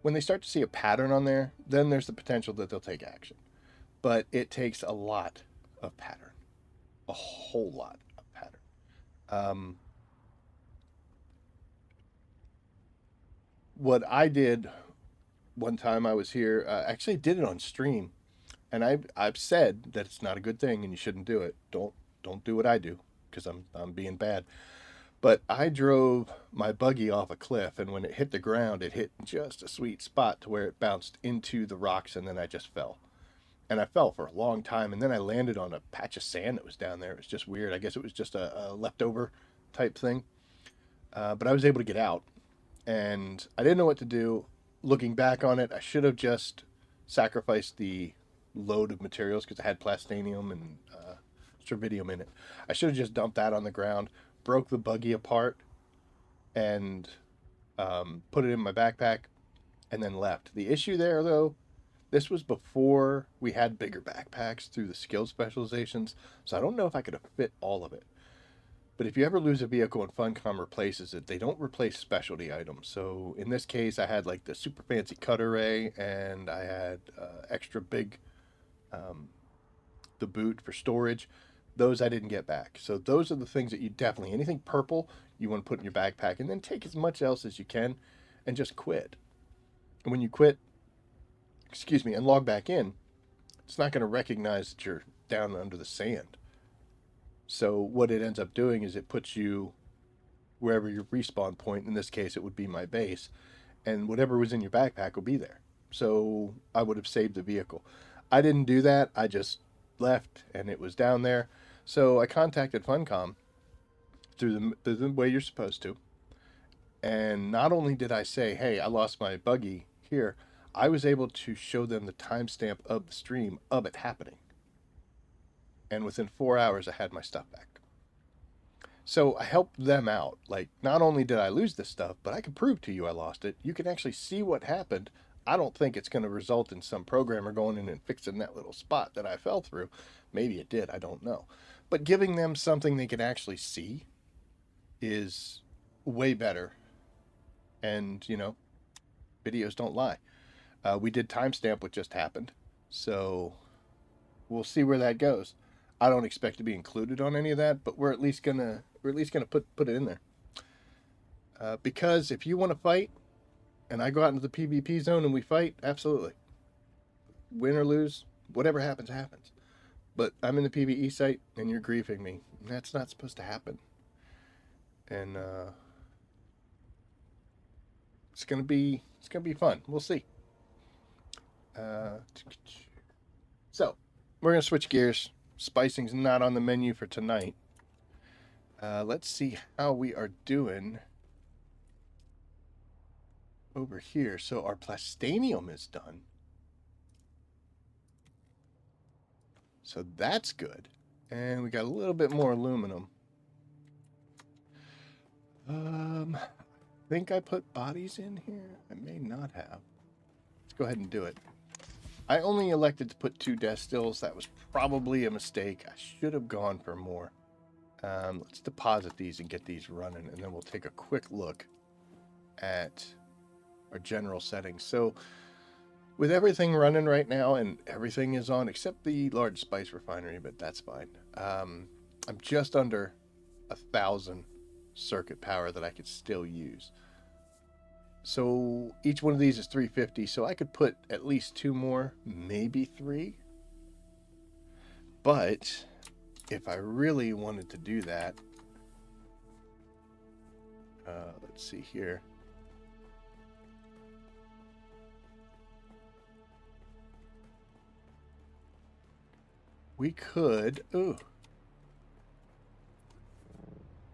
When they start to see a pattern on there, then there's the potential that they'll take action. But it takes a lot of pattern. A whole lot of pattern. What I did one time I was here, actually did it on stream. And I've said that it's not a good thing and you shouldn't do it. Don't do what I do because I'm being bad. But I drove my buggy off a cliff, and when it hit the ground, it hit just a sweet spot to where it bounced into the rocks, and then I just fell. And I fell for a long time, and then I landed on a patch of sand that was down there. It was just weird. I guess it was just a leftover type thing. But I was able to get out, and I didn't know what to do. Looking back on it, I should have just sacrificed the load of materials because it had plastanium and strontium in it. I should have just dumped that on the ground, broke the buggy apart, and put it in my backpack, and then left. The issue there, though, this was before we had bigger backpacks through the skill specializations, so I don't know if I could have fit all of it. But if you ever lose a vehicle and Funcom replaces it, they don't replace specialty items. So in this case, I had like the super fancy cutter ray, and I had extra big, the boot for storage. Those I didn't get back. So those are the things that you definitely, anything purple, you want to put in your backpack, and then take as much else as you can and just quit. And when you quit, and log back in, it's not going to recognize that you're down under the sand. So what it ends up doing is it puts you wherever your respawn point, in this case it would be my base, and whatever was in your backpack will be there. So I would have saved the vehicle. I didn't do that. I just left and it was down there. So I contacted Funcom through the way you're supposed to. And not only did I say, hey, I lost my buggy here, I was able to show them the timestamp of the stream of it happening. And within 4 hours, I had my stuff back. So I helped them out. Like, not only did I lose this stuff, but I can prove to you I lost it. You can actually see what happened. I don't think it's going to result in some programmer going in and fixing that little spot that I fell through. Maybe it did, I don't know. But giving them something they can actually see is way better. And, you know, videos don't lie. We did timestamp what just happened. So we'll see where that goes. I don't expect to be included on any of that, but we're at least gonna put it in there. Because if you want to fight, and I go out into the PvP zone and we fight, absolutely. Win or lose, whatever happens, happens. But I'm in the PvE site and you're griefing me. That's not supposed to happen. And it's gonna be fun. We'll see. So we're gonna switch gears. Spicing's not on the menu for tonight. Let's see how we are doing over here. So our plastanium is done. So that's good. And we got a little bit more aluminum. I think I put bodies in here. I may not have. Let's go ahead and do it. I only elected to put 2 death stills. That was probably a mistake. I should have gone for more. Let's deposit these and get these running, and then we'll take a quick look at our general settings. So with everything running right now, and everything is on except the large spice refinery, but that's fine. I'm just under 1,000 circuit power that I could still use. So each one of these is 350, so I could put at least 2 more, maybe 3. But if I really wanted to do that, let's see here. We could,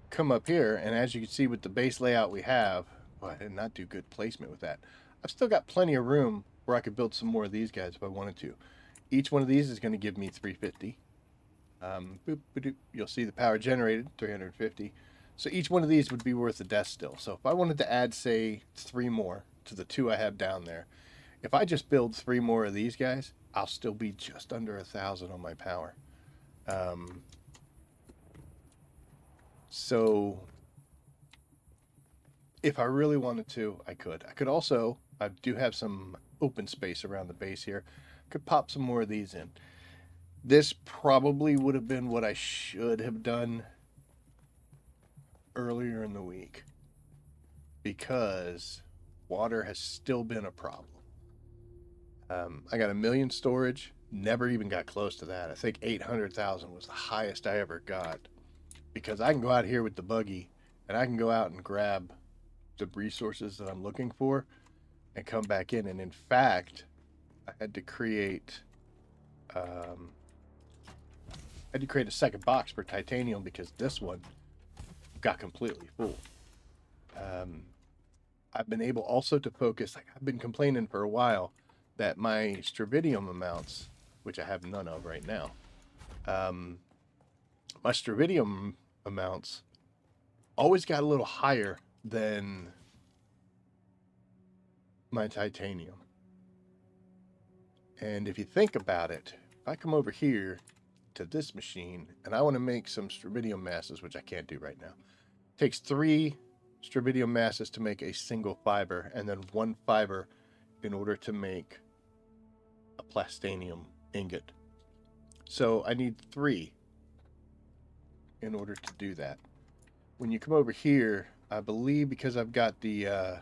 come up here, and as you can see with the base layout we have, I did not do good placement with that. I've still got plenty of room where I could build some more of these guys if I wanted to. Each one of these is going to give me 350. You'll see the power generated, 350. So each one of these would be worth a death still. So if I wanted to add, say, 3 more to the 2 I have down there, if I just build 3 more of these guys, I'll still be just under 1,000 on my power. So if I really wanted to, I could. I could also, I do have some open space around the base here. Could pop some more of these in. This probably would have been what I should have done earlier in the week, because water has still been a problem. I got 1 million storage, never even got close to that. I think 800,000 was the highest I ever got, because I can go out here with the buggy and I can go out and grab the resources that I'm looking for and come back in. And in fact, I had to create a second box for titanium because this one got completely full. I've been able also to focus, like I've been complaining for a while that my stravidium amounts, which I have none of right now, my stravidium amounts always got a little higher than my titanium. And if you think about it, if I come over here to this machine and I want to make some stravidium masses, which I can't do right now, it takes 3 stravidium masses to make a single fiber, and then 1 fiber in order to make a plastanium ingot. So I need 3 in order to do that. When you come over here, I believe because I've got the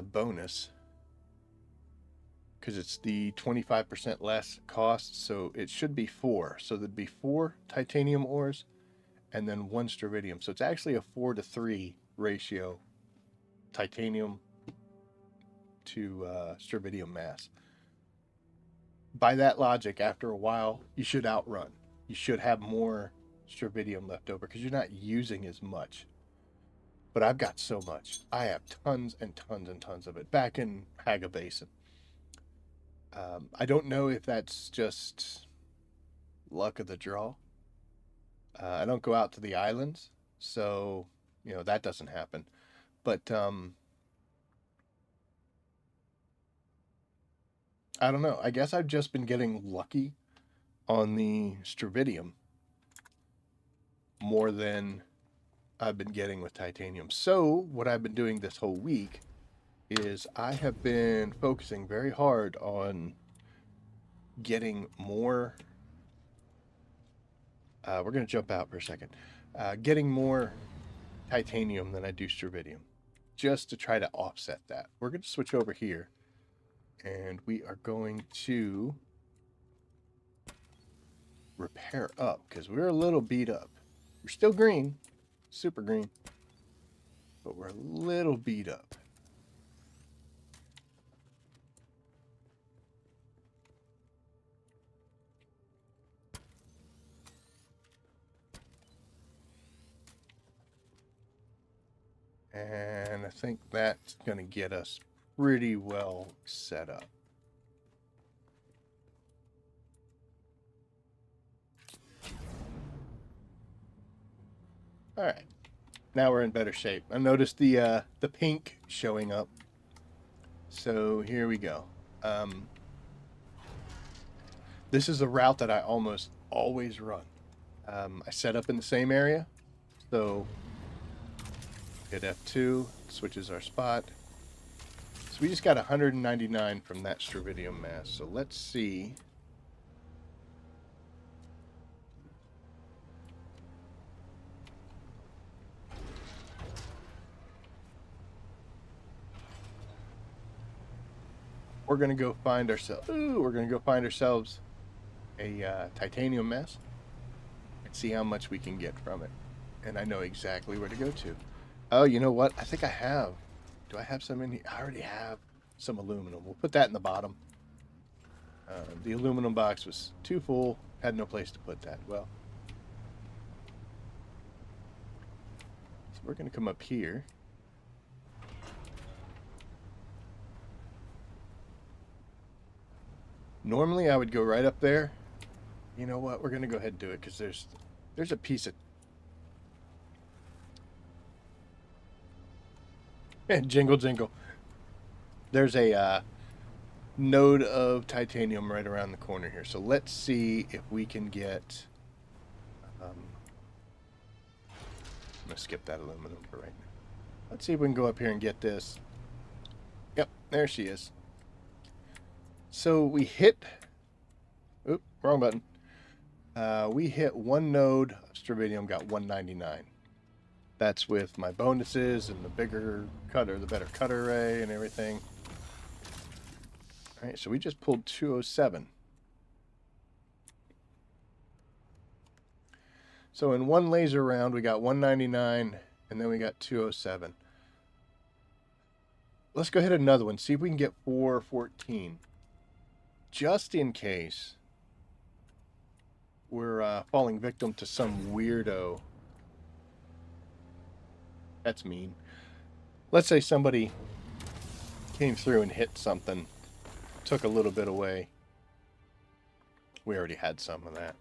bonus, because it's the 25% less cost, so it should be 4. So there'd be 4 titanium ores and then 1 stravidium. So it's actually a 4-to-3 ratio, titanium to stravidium mass. By that logic, after a while, you should outrun. You should have more stravidium left over because you're not using as much. But I've got so much. I have tons and tons and tons of it back in Haga Basin. I don't know if that's just luck of the draw. I don't go out to the islands, so, you know, that doesn't happen. But I don't know. I guess I've just been getting lucky on the Stravidium more than I've been getting with titanium. So what I've been doing this whole week is I have been focusing very hard on getting more. We're going to jump out for a second. Getting more titanium than I do Stravidium, just to try to offset that. We're going to switch over here, and we are going to repair up, because we're a little beat up. We're still green, super green, but we're a little beat up. And I think that's going to get us pretty well set up. All right, now we're in better shape. I noticed the pink showing up. So here we go. This is a route that I almost always run. I set up in the same area, so hit F2, switches our spot. So we just got 199 from that Stravidium mass. So let's see. We're gonna go find ourselves. We're gonna go find ourselves a titanium mass and see how much we can get from it. And I know exactly where to go to. Oh, you know what? I think I have. Do I have some in here? I already have some aluminum. We'll put that in the bottom. The aluminum box was too full. Had no place to put that. Well, so we're going to come up here. Normally, I would go right up there. You know what? We're going to go ahead and do it because there's a piece of... jingle, jingle. There's a node of titanium right around the corner here. So let's see if we can get... I'm going to skip that aluminum for right now. Let's see if we can go up here and get this. Yep, there she is. So we hit... Oop, wrong button. We hit one node of Stravidium, got 199. That's with my bonuses and the bigger cutter, the better cutter array and everything. All right, so we just pulled 207. So in one laser round, we got 199, and then we got 207. Let's go ahead another one, see if we can get 414. Just in case we're falling victim to some weirdo. That's mean. Let's say somebody came through and hit something, took a little bit away. We already had some of that.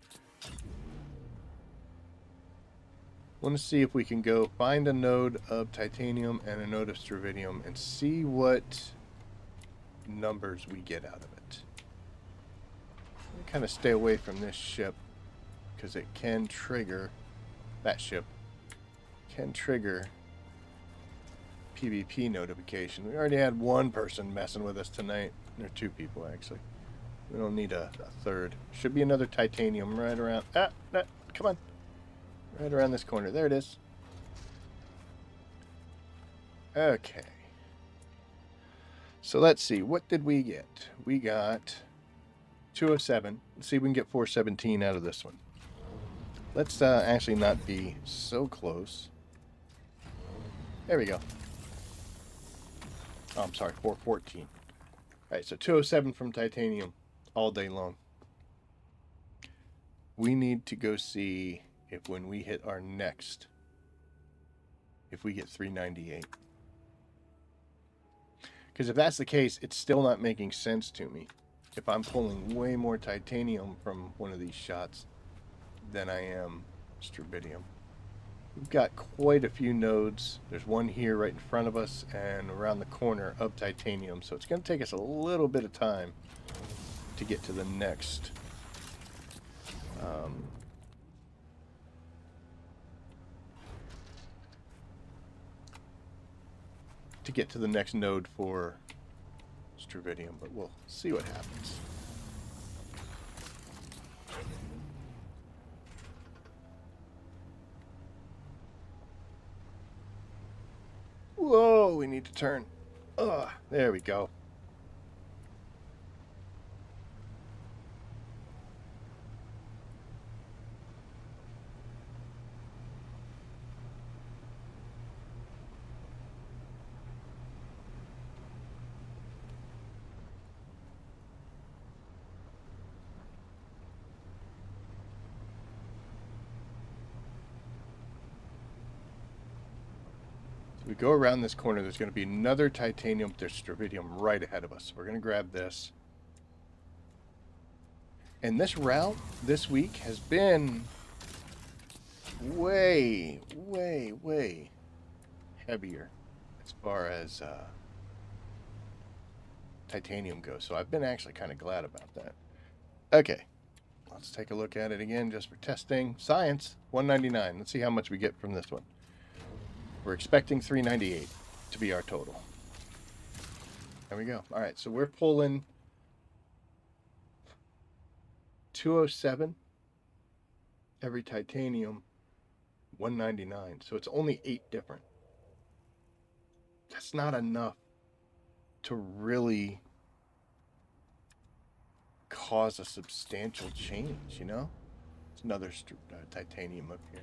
Want to see if we can go find a node of titanium and a node of Stravidium and see what numbers we get out of it. Kind of stay away from this ship because it can trigger, that ship can trigger PvP notification. We already had one person messing with us tonight. There are two people actually. We don't need a third. Should be another titanium right around. Come on. Right around this corner. There it is. Okay. So let's see. What did we get? We got 207. Let's see if we can get 417 out of this one. Let's actually not be so close. There we go. Oh, I'm sorry, 414. All right, so 207 from titanium all day long. We need to go see if when we hit our next, if we get 398. Because if that's the case, it's still not making sense to me. If I'm pulling way more titanium from one of these shots than I am Stravidium. We've got quite a few nodes. There's one here right in front of us and around the corner of titanium. So it's going to take us a little bit of time to get to the next to get to the next node for Stravidium, but we'll see what happens. Whoa, we need to turn. Ugh, there we go. We go around this corner, there's going to be another titanium Stravidium right ahead of us. We're going to grab this. And this route this week has been way, way, way heavier as far as titanium goes. So I've been actually kind of glad about that. Okay, let's take a look at it again just for testing. Science, 199. Let's see how much we get from this one. We're expecting 398 to be our total. There we go. All right, so we're pulling 207 every titanium, 199. So it's only 8 different. That's not enough to really cause a substantial change, you know? It's another titanium up here.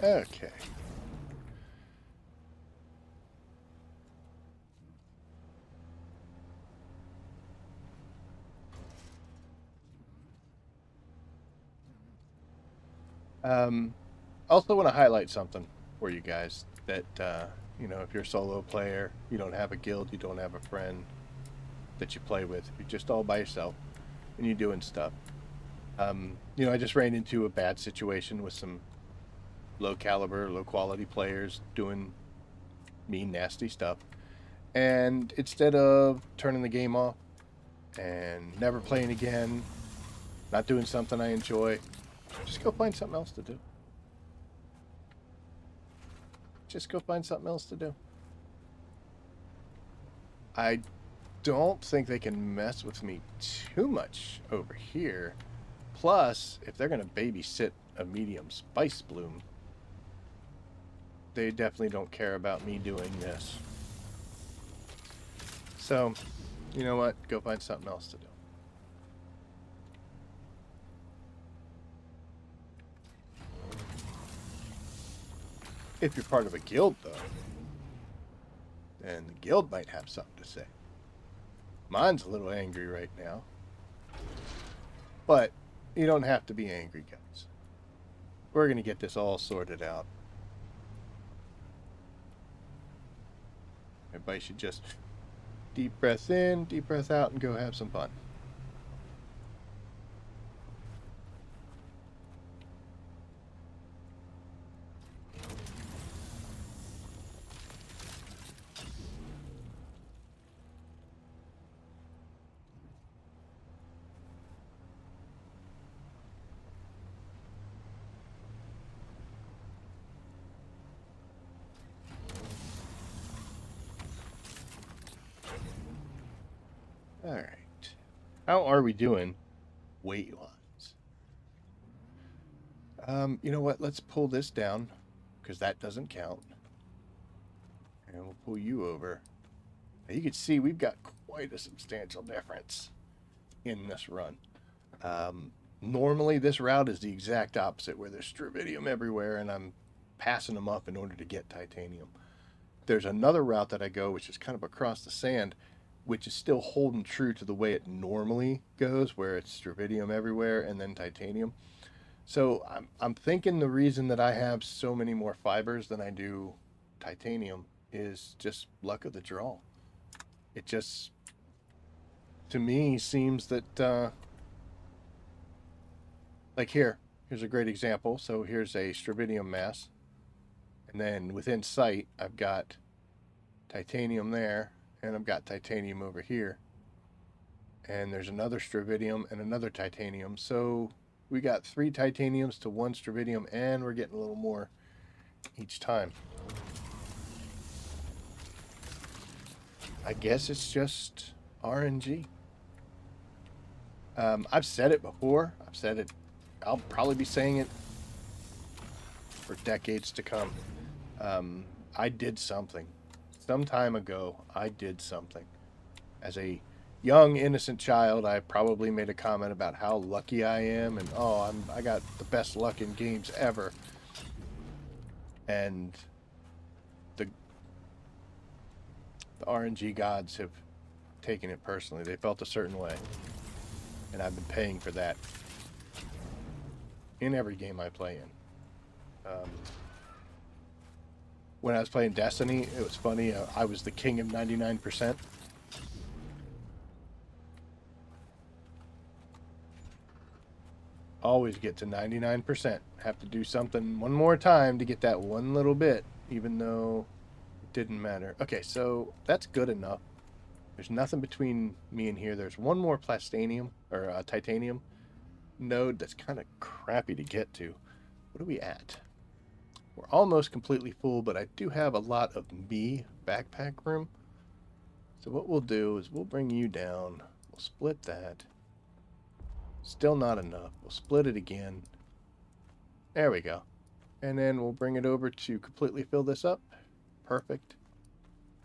Okay. Also want to highlight something for you guys that, you know, if you're a solo player, you don't have a guild, you don't have a friend that you play with, you're just all by yourself and you're doing stuff. You know, I just ran into a bad situation with some low caliber, low quality players doing mean, nasty stuff. And instead of turning the game off and never playing again, not doing something I enjoy, just go find something else to do. Just go find something else to do. I don't think they can mess with me too much over here. Plus, if they're going to babysit a medium spice bloom, they definitely don't care about me doing this. So, you know what? Go find something else to do. If you're part of a guild, though, then the guild might have something to say. Mine's a little angry right now. But you don't have to be angry, guys. We're going to get this all sorted out. Everybody should just deep breath in, deep breath out, and go have some fun. All right. How are we doing weight-wise? You know what? Let's pull this down because that doesn't count. And we'll pull you over. Now you can see we've got quite a substantial difference in this run. Normally this route is the exact opposite where there's Stravidium everywhere and I'm passing them up in order to get titanium. There's another route that I go which is kind of across the sand, which is still holding true to the way it normally goes, where it's Stravidium everywhere and then titanium. So I'm thinking the reason that I have so many more fibers than I do titanium is just luck of the draw. It just, to me, seems that, like here's a great example. So here's a Stravidium mass, And then within sight, I've got titanium there, and I've got titanium over here. And there's another stravidium and another titanium. So we got 3 titaniums to 1 stravidium, and we're getting a little more each time. I guess it's just RNG. I've said it before. I've said it. I'll probably be saying it for decades to come. I did something. Some time ago, I did something. As a young, innocent child, I probably made a comment about how lucky I am, and I got the best luck in games ever. And the RNG gods have taken it personally. They felt a certain way, and I've been paying for that in every game I play in. When I was playing Destiny, it was funny. I was the king of 99%. Always get to 99%. Have to do something one more time to get that one little bit, even though it didn't matter. Okay, so that's good enough. There's nothing between me and here. There's one more plastanium, or titanium node that's kind of crappy to get to. What are we at? We're almost completely full, but I do have a lot of me backpack room. So what we'll do is we'll bring you down. We'll split that. Still not enough. We'll split it again. There we go. And then we'll bring it over to completely fill this up. Perfect.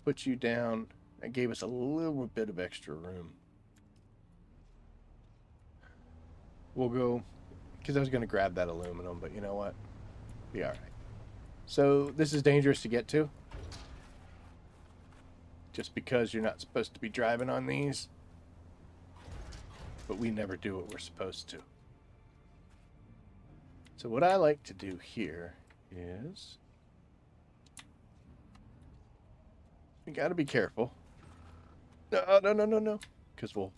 Put you down. That gave us a little bit of extra room. We'll go, because I was going to grab that aluminum, but you know what? Be alright. So this is dangerous to get to. Just because you're not supposed to be driving on these. But we never do what we're supposed to. So what I like to do here is, we got to be careful. No. Because we'll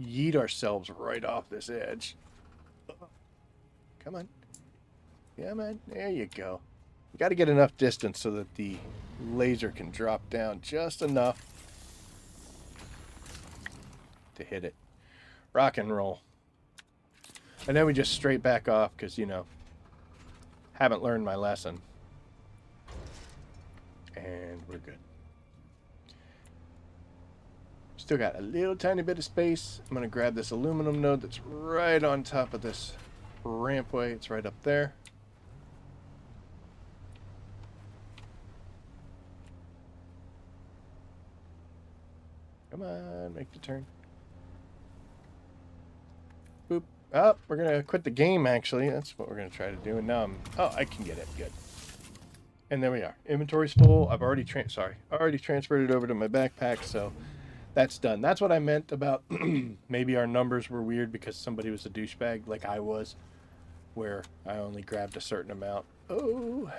yeet ourselves right off this edge. Come on. Yeah, man. There you go. We got to get enough distance so that the laser can drop down just enough to hit it. Rock and roll. And then we just straight back off because, you know, haven't learned my lesson. And we're good. Still got a little tiny bit of space. I'm going to grab this aluminum node that's right on top of this rampway. It's right up there. Come on, make the turn. Boop. Oh, we're going to quit the game, actually. That's what we're going to try to do. And now I can get it. Good. And there we are. Inventory's full. I've already transferred it over to my backpack, so that's done. That's what I meant about maybe our numbers were weird because somebody was a douchebag like I was, where I only grabbed a certain amount. Oh.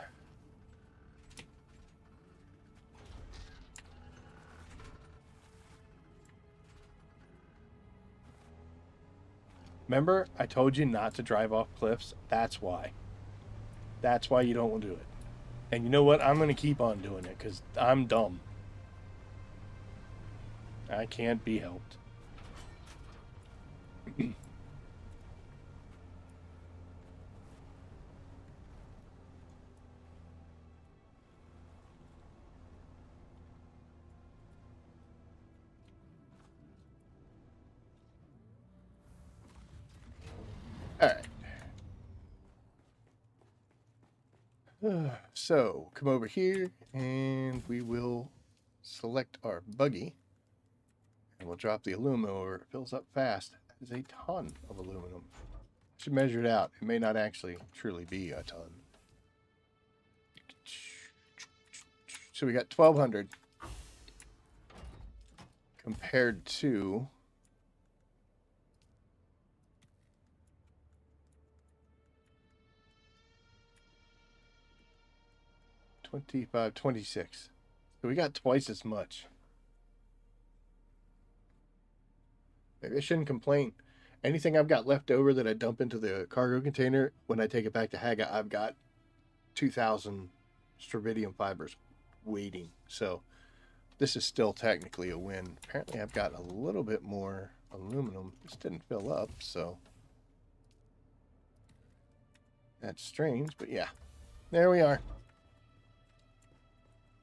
Remember, I told you not to drive off cliffs? That's why. That's why you don't do it. And you know what? I'm going to keep on doing it because I'm dumb. I can't be helped. All right. So, come over here, and we will select our buggy, and we'll drop the aluminum over. It fills up fast. That is a ton of aluminum. I should measure it out. It may not actually truly be a ton. So we got 1,200 compared to 25, 26. So we got twice as much. Maybe I shouldn't complain. Anything I've got left over that I dump into the cargo container, when I take it back to Haga, I've got 2,000 strontium fibers waiting. So this is still technically a win. Apparently I've got a little bit more aluminum. This didn't fill up, so that's strange, but yeah. There we are.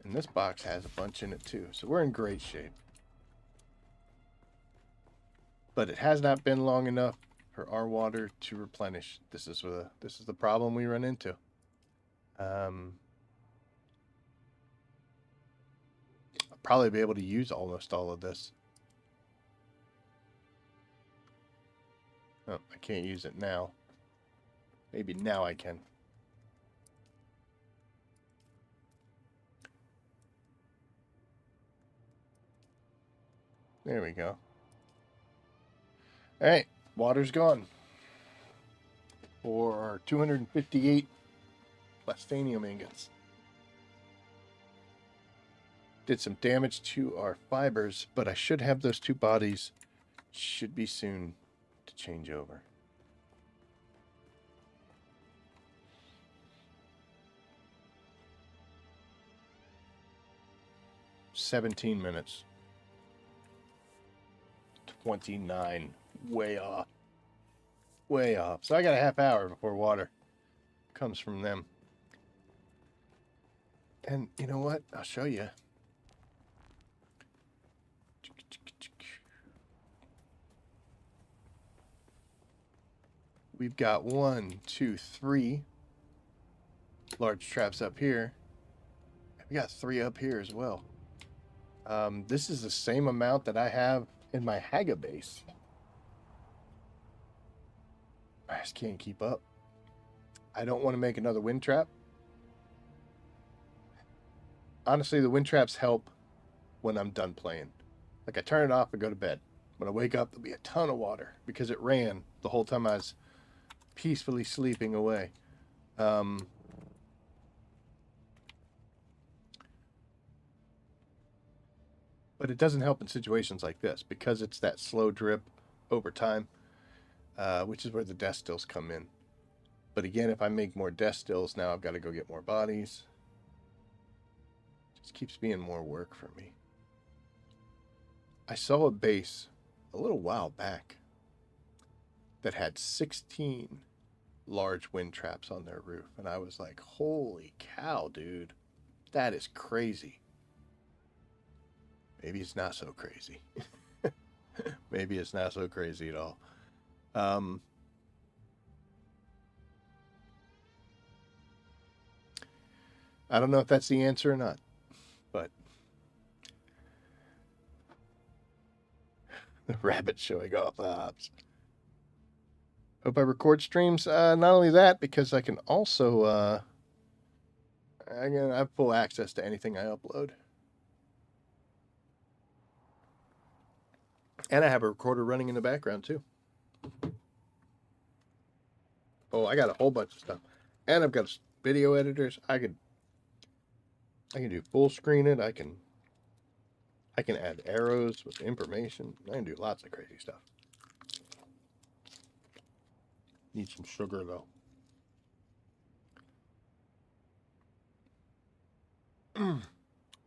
And this box has a bunch in it too, so we're in great shape. But it has not been long enough for our water to replenish. This is the problem we run into. I'll probably be able to use almost all of this. Oh, I can't use it now. Maybe now I can. There we go. All right, water's gone. For our 258 plastanium ingots. Did some damage to our fibers, but I should have those two bodies. Should be soon to change over. "17 minutes. 29. Way off. Way off. So I got a half hour before water comes from them. And you know what? I'll show you. We've got 1, 2, 3 large traps up here. We got 3 up here as well. This is the same amount that I have in my Haga base. I just can't keep up. I don't want to make another wind trap. Honestly, the wind traps help when I'm done playing. Like, I turn it off and go to bed. When I wake up, there'll be a ton of water because it ran the whole time I was peacefully sleeping away. But it doesn't help in situations like this because it's that slow drip over time, which is where the death stills come in. But again, if I make more death stills, now I've got to go get more bodies. Just keeps being more work for me. I saw a base a little while back that had 16 large wind traps on their roof. And I was like, holy cow, dude. That is crazy. Maybe it's not so crazy. Maybe it's not so crazy at all. I don't know if that's the answer or not, but the rabbit showing off the hops. Hope I record streams. Not only that, because I can also I have full access to anything I upload. And I have a recorder running in the background too. Oh, I got a whole bunch of stuff. And I've got video editors. I can do full screen it. I can add arrows with information. I can do lots of crazy stuff. Need some sugar though.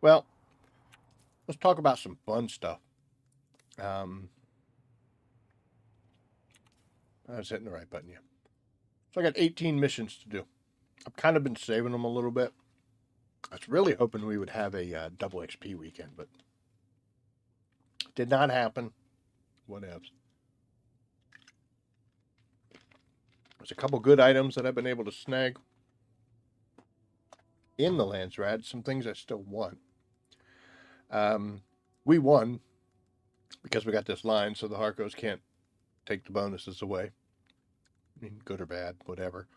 Well, let's talk about some fun stuff. I was hitting the right button, yeah. So I got 18 missions to do. I've kind of been saving them a little bit. I was really hoping we would have a double XP weekend, but did not happen. Whatevs. There's a couple good items that I've been able to snag in the Landsraad. Some things I still want. We won because we got this line, so the Harkos can't take the bonuses away. I mean, good or bad, whatever.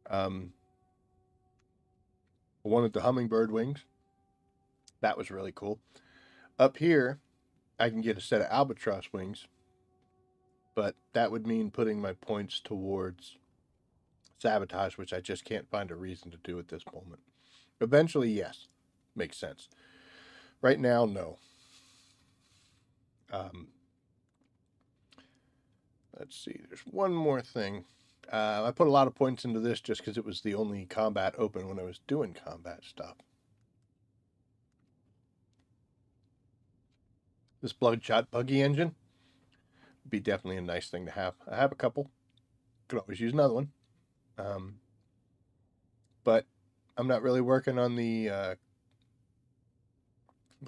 I wanted the hummingbird wings. That was really cool. Up here, I can get a set of albatross wings, but that would mean putting my points towards sabotage, which I just can't find a reason to do at this moment. Eventually, yes. Makes sense. Right now, no. Let's see. There's one more thing I put a lot of points into this just because it was the only combat open when I was doing combat stuff. This bloodshot buggy engine would be definitely a nice thing to have. I have a couple. Could always use another one. But I'm not really working on the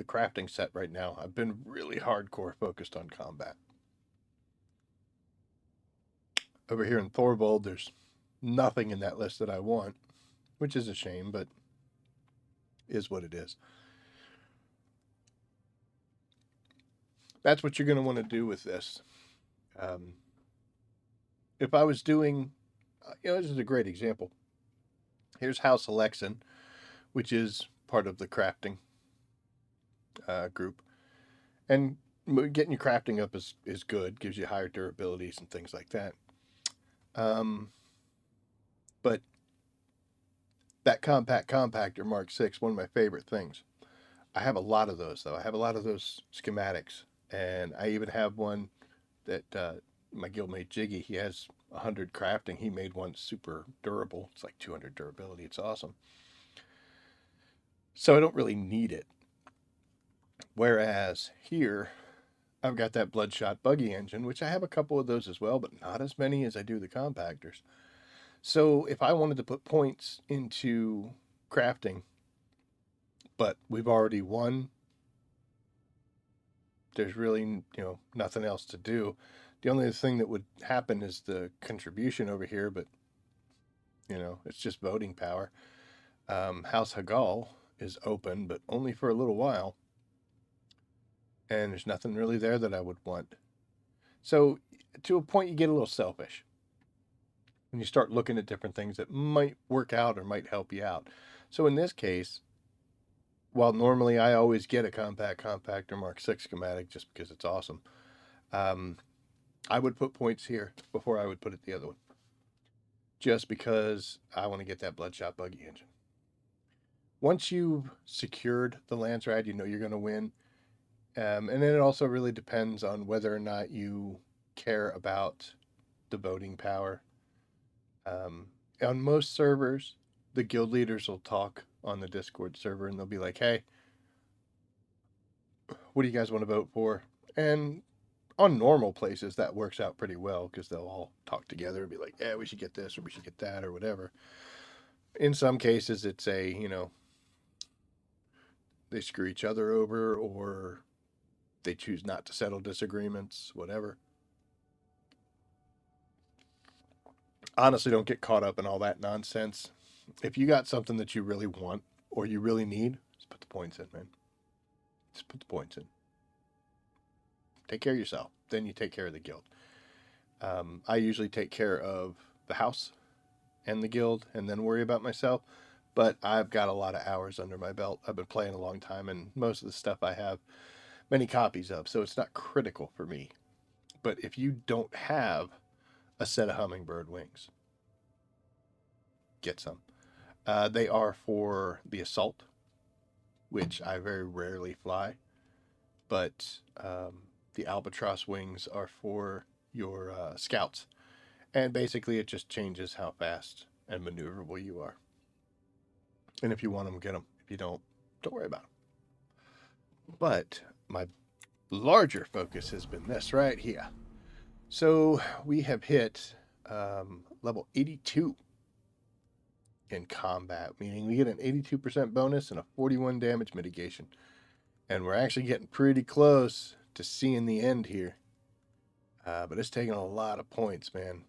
crafting set right now. I've been really hardcore focused on combat. Over here in Thorvald, there's nothing in that list that I want, which is a shame, but is what it is. That's what you're going to want to do with this. If I was doing, this is a great example. Here's House Alexan, which is part of the crafting group. And getting your crafting up is good, gives you higher durabilities and things like that. But that compact compactor Mark 6, one of my favorite things. I have a lot of those, though. I have a lot of those schematics. And I even have one that my guildmate Jiggy, he has 100 crafting. He made one super durable. It's like 200 durability. It's awesome. So I don't really need it. Whereas here, I've got that Bloodshot buggy engine, which I have a couple of those as well, but not as many as I do the compactors. So if I wanted to put points into crafting, but we've already won, there's really, nothing else to do. The only thing that would happen is the contribution over here, but, it's just voting power. House Hagal is open, but only for a little while. And there's nothing really there that I would want. So to a point, you get a little selfish when you start looking at different things that might work out or might help you out. So in this case, while normally I always get a compact compactor Mark 6 schematic just because it's awesome, I would put points here before I would put it the other one. Just because I want to get that Bloodshot buggy engine. Once you've secured the Landsraad, you know you're going to win. And then it also really depends on whether or not you care about the voting power. On most servers, the guild leaders will talk on the Discord server and they'll be like, hey, what do you guys want to vote for? And on normal places, that works out pretty well because they'll all talk together and be like, yeah, we should get this or we should get that or whatever. In some cases, it's they screw each other over or they choose not to settle disagreements, whatever. Honestly, don't get caught up in all that nonsense. If you got something that you really want or you really need, just put the points in, man. Just put the points in. Take care of yourself. Then you take care of the guild. I usually take care of the house and the guild and then worry about myself. But I've got a lot of hours under my belt. I've been playing a long time, and most of the stuff I have many copies of, so it's not critical for me. But if you don't have a set of hummingbird wings, get some. They are for the assault, which I very rarely fly, but the albatross wings are for your scouts, and basically it just changes how fast and maneuverable you are. And if you want them, get them. If you don't worry about them. But my larger focus has been this right here. So we have hit level 82 in combat, meaning we get an 82% bonus and a 41 damage mitigation. And we're actually getting pretty close to seeing the end here. But it's taking a lot of points, man.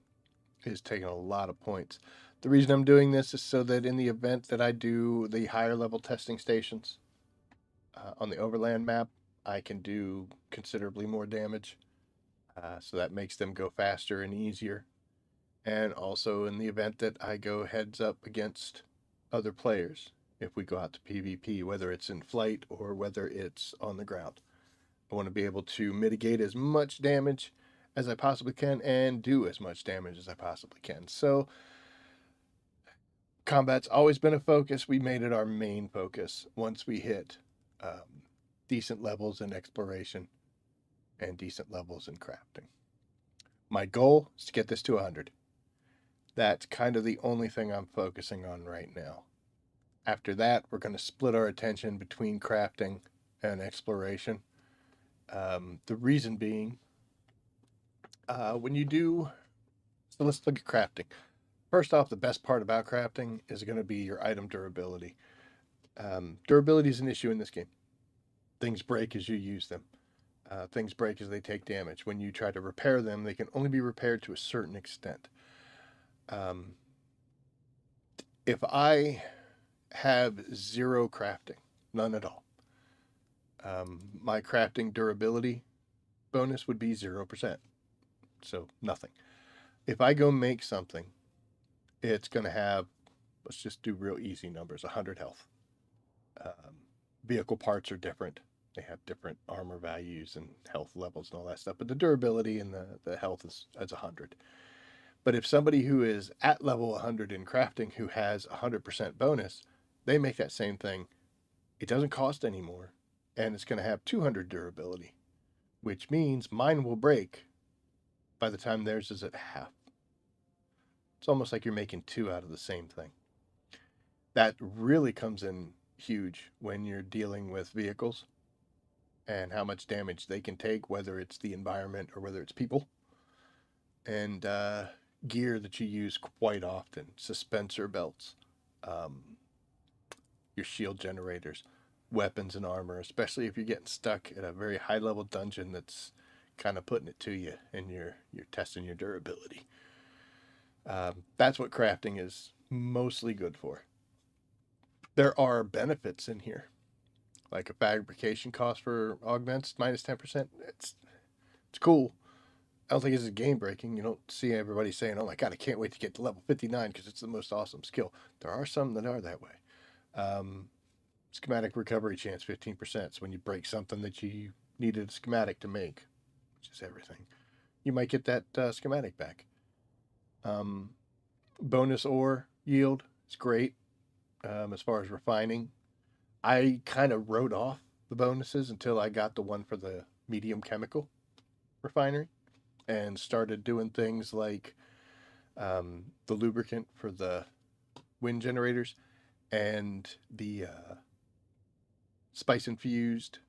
It's taking a lot of points. The reason I'm doing this is so that in the event that I do the higher level testing stations on the overland map, I can do considerably more damage. So that makes them go faster and easier. And also in the event that I go heads up against other players, if we go out to PvP, whether it's in flight or whether it's on the ground. I want to be able to mitigate as much damage as I possibly can and do as much damage as I possibly can. So combat's always been a focus. We made it our main focus once we hit decent levels in exploration and decent levels in crafting. My goal is to get this to 100. That's kind of the only thing I'm focusing on right now. After that, we're going to split our attention between crafting and exploration. The reason being, when you do, so let's look at crafting. First off, the best part about crafting is going to be your item durability. Durability is an issue in this game. Things break as you use them. Things break as they take damage. When you try to repair them, they can only be repaired to a certain extent. If I have 0 crafting, none at all, my crafting durability bonus would be 0%. So nothing. If I go make something, it's going to have, let's just do real easy numbers, 100 health. Vehicle parts are different. They have different armor values and health levels and all that stuff. But the durability and the health is 100. But if somebody who is at level 100 in crafting who has 100% bonus, they make that same thing. It doesn't cost any more. And it's going to have 200 durability, which means mine will break by the time theirs is at half. It's almost like you're making 2 out of the same thing. That really comes in huge when you're dealing with vehicles and how much damage they can take, whether it's the environment or whether it's people. And gear that you use quite often, suspensor belts, your shield generators, weapons and armor, especially if you're getting stuck at a very high level dungeon that's kind of putting it to you and you're testing your durability. That's what crafting is mostly good for. There are benefits in here, like a fabrication cost for augments minus 10%. It's cool. I don't think it's game breaking. You don't see everybody saying, "Oh my god, I can't wait to get to level 59 because it's the most awesome skill." There are some that are that way. Schematic recovery chance 15%. So when you break something that you needed a schematic to make, which is everything, you might get that schematic back. Bonus ore yield is great. As far as refining, I kind of wrote off the bonuses until I got the one for the medium chemical refinery and started doing things like the lubricant for the wind generators and the spice infused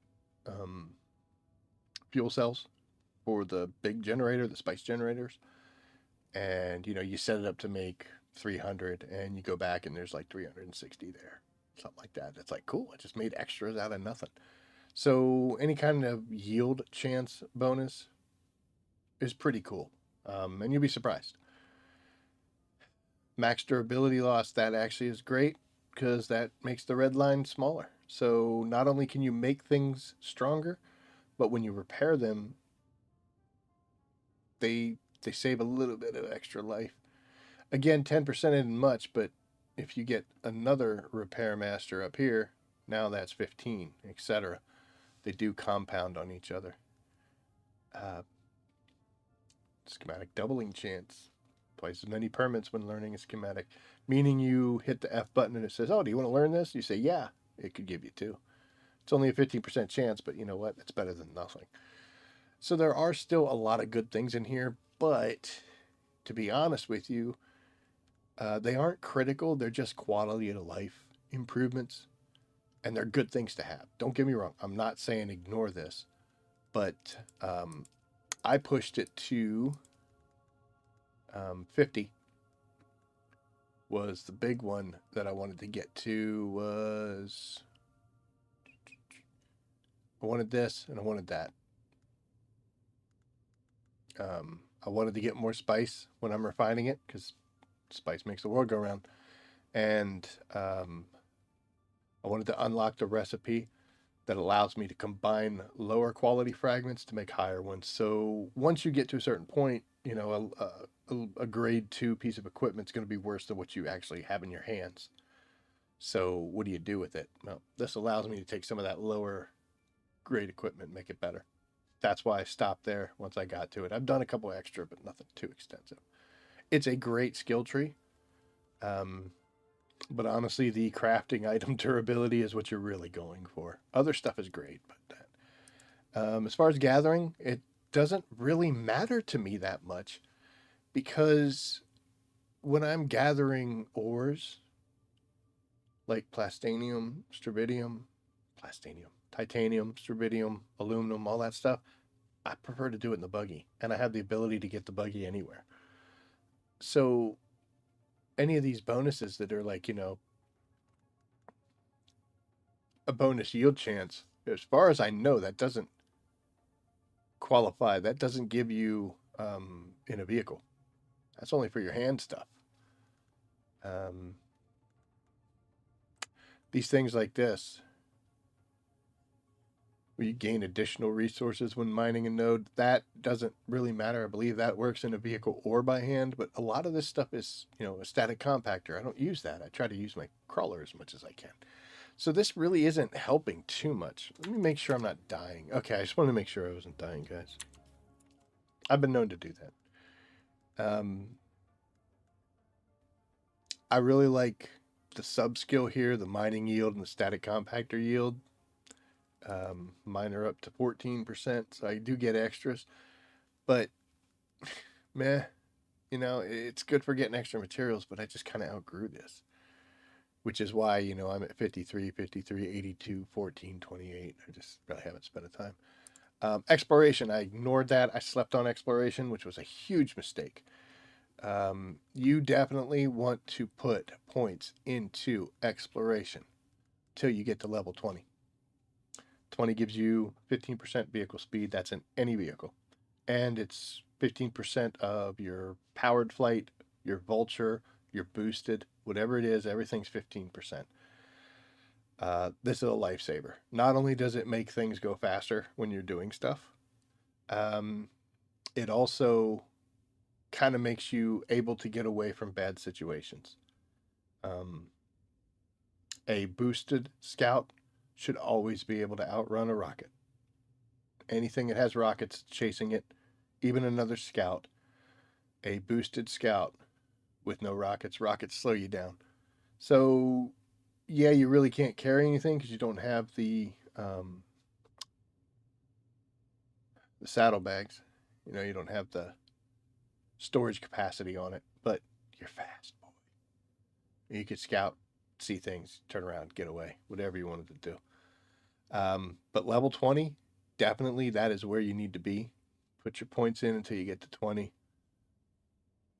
fuel cells for the big generator, the spice generators. And you set it up to make 300 and you go back and there's like 360 there, something like that. It's like, cool, I just made extras out of nothing. So any kind of yield chance bonus is pretty cool. And you'll be surprised. Max durability loss, that actually is great because that makes the red line smaller. So not only can you make things stronger, but when you repair them, they save a little bit of extra life. Again, 10% isn't much, but if you get another repair master up here, now that's 15, etc. They do compound on each other. Schematic doubling chance. Twice as many permits when learning a schematic. Meaning you hit the F button and it says, "Oh, do you want to learn this?" You say, "Yeah." It could give you 2. It's only a 15% chance, but you know what? It's better than nothing. So there are still a lot of good things in here, but to be honest with you, they aren't critical. They're just quality of life improvements, and they're good things to have. Don't get me wrong. I'm not saying ignore this, but I pushed it to 50 was the big one that I wanted to get to. Was I wanted this and I wanted that. I wanted to get more spice when I'm refining it because spice makes the world go round. And I wanted to unlock the recipe that allows me to combine lower quality fragments to make higher ones. So once you get to a certain point, a grade 2 piece of equipment is going to be worse than what you actually have in your hands. So what do you do with it? Well, this allows me to take some of that lower grade equipment and make it better. That's why I stopped there once I got to it. I've done a couple extra, but nothing too extensive. It's a great skill tree. But honestly, the crafting item durability is what you're really going for. Other stuff is great, but as far as gathering, it doesn't really matter to me that much because when I'm gathering ores, like plastanium, strontium, titanium, strontium, aluminum, all that stuff, I prefer to do it in the buggy, and I have the ability to get the buggy anywhere. So any of these bonuses that are like, a bonus yield chance, as far as I know, that doesn't qualify. That doesn't give you in a vehicle. That's only for your hand stuff. These things like this, where you gain additional resources when mining a node, that doesn't really matter. I believe that works in a vehicle or by hand, but a lot of this stuff is, a static compactor. I don't use that. I try to use my crawler as much as I can. So this really isn't helping too much. Let me make sure I'm not dying. Okay, I just wanted to make sure I wasn't dying, guys. I've been known to do that. I really like the sub skill here, the mining yield and the static compactor yield. Mine are up to 14%, so I do get extras. But, meh, it's good for getting extra materials, but I just kind of outgrew this. Which is why, I'm at 53, 82, 14, 28. I just really haven't spent the time. Exploration, I ignored that. I slept on exploration, which was a huge mistake. You definitely want to put points into exploration till you get to level 20. 20 gives you 15% vehicle speed. That's in any vehicle. And it's 15% of your powered flight, your vulture, your boosted, whatever it is, everything's 15%. This is a lifesaver. Not only does it make things go faster when you're doing stuff, it also kind of makes you able to get away from bad situations. A boosted scout should always be able to outrun a rocket. Anything that has rockets chasing it, even another scout, a boosted scout with no rockets, rockets slow you down. So, yeah, you really can't carry anything because you don't have the saddlebags. You don't have the storage capacity on it, but you're fast, boy. You could scout, see things, turn around, get away, whatever you wanted to do. But level 20, definitely that is where you need to be. Put your points in until you get to 20,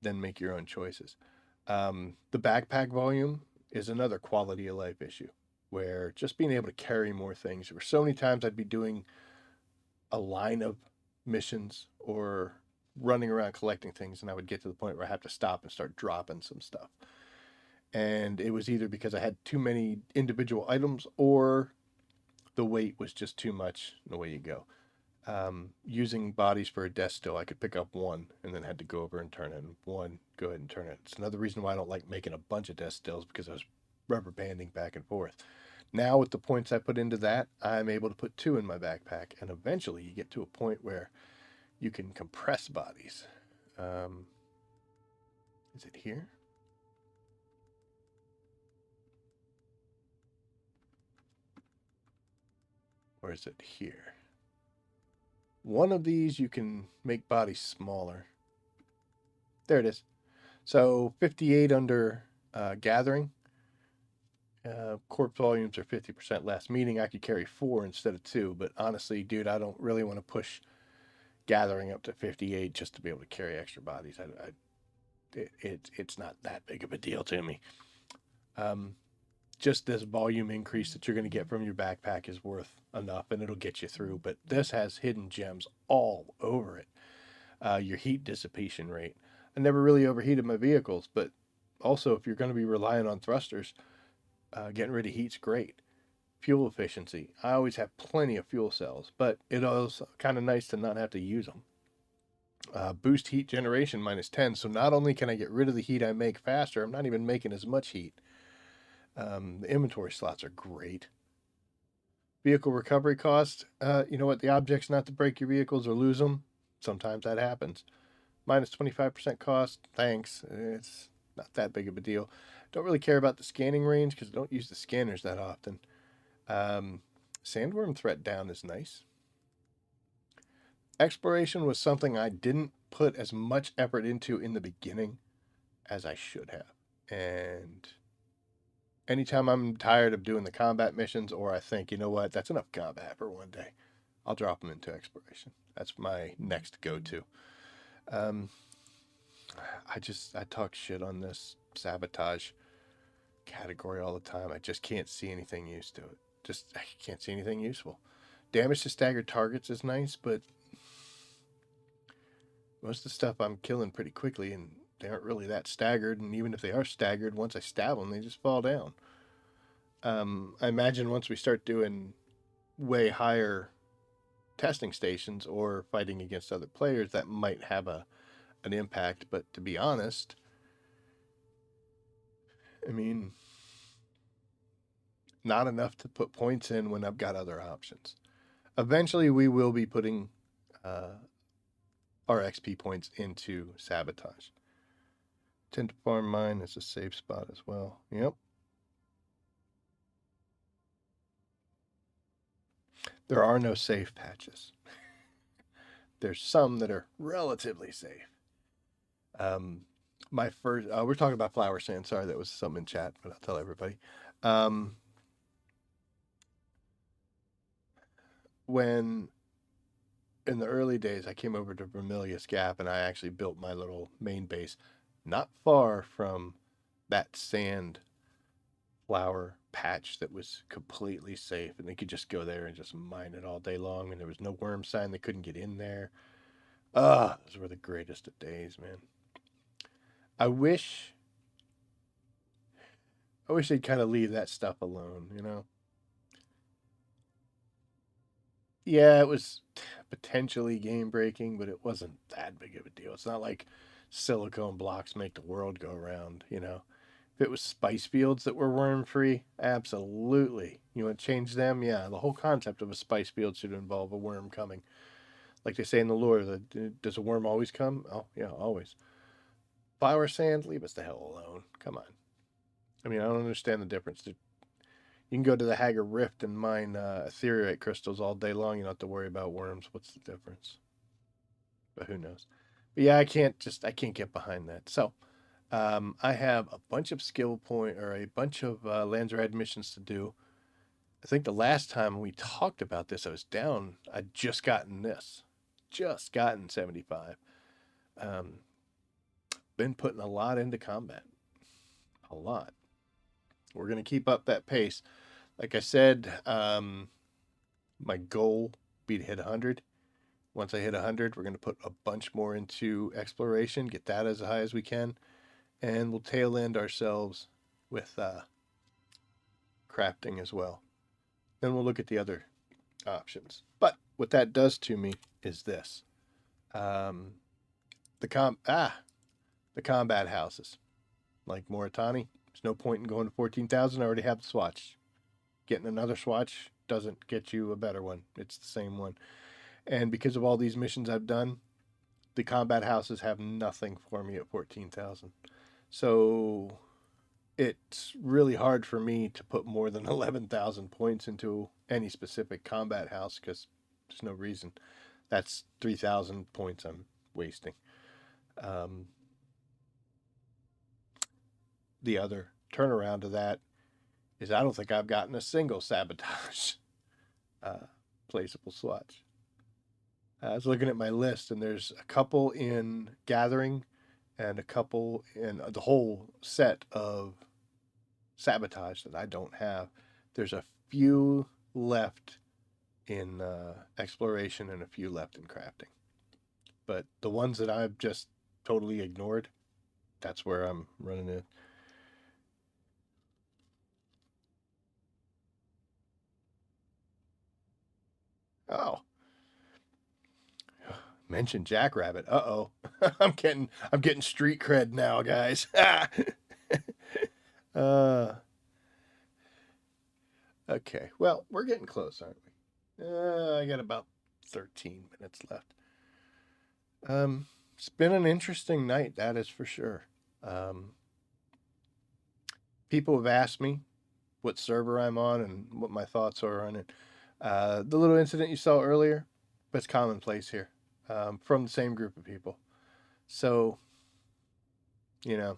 then make your own choices. The backpack volume is another quality of life issue, where just being able to carry more things. There were so many times I'd be doing a line of missions or running around collecting things, and I would get to the point where I have to stop and start dropping some stuff. And it was either because I had too many individual items or the weight was just too much in the way you go. Using bodies for a death still, I could pick up one and then had to go over and turn it, and one, go ahead and turn it. It's another reason why I don't like making a bunch of death stills, because I was rubber banding back and forth. Now with the points I put into that, I'm able to put 2 in my backpack, and eventually you get to a point where you can compress bodies. Is it here? Or is it here? One of these you can make bodies smaller. There it is. So 58 under gathering. Corpse volumes are 50% less, meaning I could carry 4 instead of 2. But honestly, dude, I don't really want to push gathering up to 58 just to be able to carry extra bodies. It's not that big of a deal to me. Just this volume increase that you're going to get from your backpack is worth enough, and it'll get you through. But this has hidden gems all over it. Your heat dissipation rate. I never really overheated my vehicles, but also if you're going to be relying on thrusters, getting rid of heat's great. Fuel efficiency. I always have plenty of fuel cells, but it is kind of nice to not have to use them. Boost heat generation -10. So not only can I get rid of the heat I make faster, I'm not even making as much heat. The inventory slots are great. Vehicle recovery cost. You know what? The object's not to break your vehicles or lose them. Sometimes that happens. -25% cost. Thanks. It's not that big of a deal. Don't really care about the scanning range because I don't use the scanners that often. Sandworm threat down is nice. Exploration was something I didn't put as much effort into in the beginning as I should have. And anytime I'm tired of doing the combat missions, or I think, you know what, that's enough combat for one day, I'll drop them into exploration. That's my next go-to. I talk shit on this sabotage category all the time. I just can't see anything used to it. I can't see anything useful. Damage to staggered targets is nice, but most of the stuff I'm killing pretty quickly, and they aren't really that staggered. And even if they are staggered, once I stab them, they just fall down. I imagine once we start doing way higher testing stations or fighting against other players, that might have an impact. But to be honest, I mean, not enough to put points in when I've got other options. Eventually, we will be putting our XP points into sabotage. Tend to farm mine as a safe spot as well. Yep. There are no safe patches. There's some that are relatively safe. My first, we're talking about flower sand. Sorry, that was something in chat, but I'll tell everybody. When in the early days, I came over to Vermilius Gap and I actually built my little main base not far from that sand flower patch that was completely safe, and they could just go there and just mine it all day long, and there was no worm sign. They couldn't get in there. Those were the greatest of days, man. I wish they'd kind of leave that stuff alone, you know? Yeah, it was potentially game breaking, but it wasn't that big of a deal. It's not like silicone blocks make the world go round, you know? If it was spice fields that were worm free, absolutely. You want to change them? Yeah, the whole concept of a spice field should involve a worm coming. Like they say in the lore, does a worm always come? Oh, yeah, always. Flower sand, leave us the hell alone. Come on. I mean, I don't understand the difference. You can go to the Haggard Rift and mine ethereate crystals all day long. You don't have to worry about worms. What's the difference? But who knows? But yeah, I can't get behind that. So, I have a bunch of a bunch of Landsraad missions to do. I think the last time we talked about this, I'd just gotten 75. Been putting a lot into combat. A lot. We're going to keep up that pace. Like I said, my goal would be to hit 100. Once I hit 100, we're going to put a bunch more into exploration, get that as high as we can, and we'll tail end ourselves with crafting as well. Then we'll look at the other options. But what that does to me is this. The combat houses. Like Moritani, there's no point in going to 14,000. I already have the swatch. Getting another swatch doesn't get you a better one. It's the same one. And because of all these missions I've done, the combat houses have nothing for me at 14,000. So it's really hard for me to put more than 11,000 points into any specific combat house because there's no reason. That's 3,000 points I'm wasting. The other turnaround to that is I don't think I've gotten a single sabotage placeable swatch. I was looking at my list, and there's a couple in Gathering and a couple in the whole set of sabotage that I don't have. There's a few left in exploration and a few left in crafting. But the ones that I've just totally ignored, that's where I'm running it. Oh. Mention Jackrabbit. Uh-oh. I'm getting street cred now, guys. Okay. Well, we're getting close, aren't we? I got about 13 minutes left. It's been an interesting night, that is for sure. People have asked me what server I'm on and what my thoughts are on it. The little incident you saw earlier, but it's commonplace here. From the same group of people. So, you know,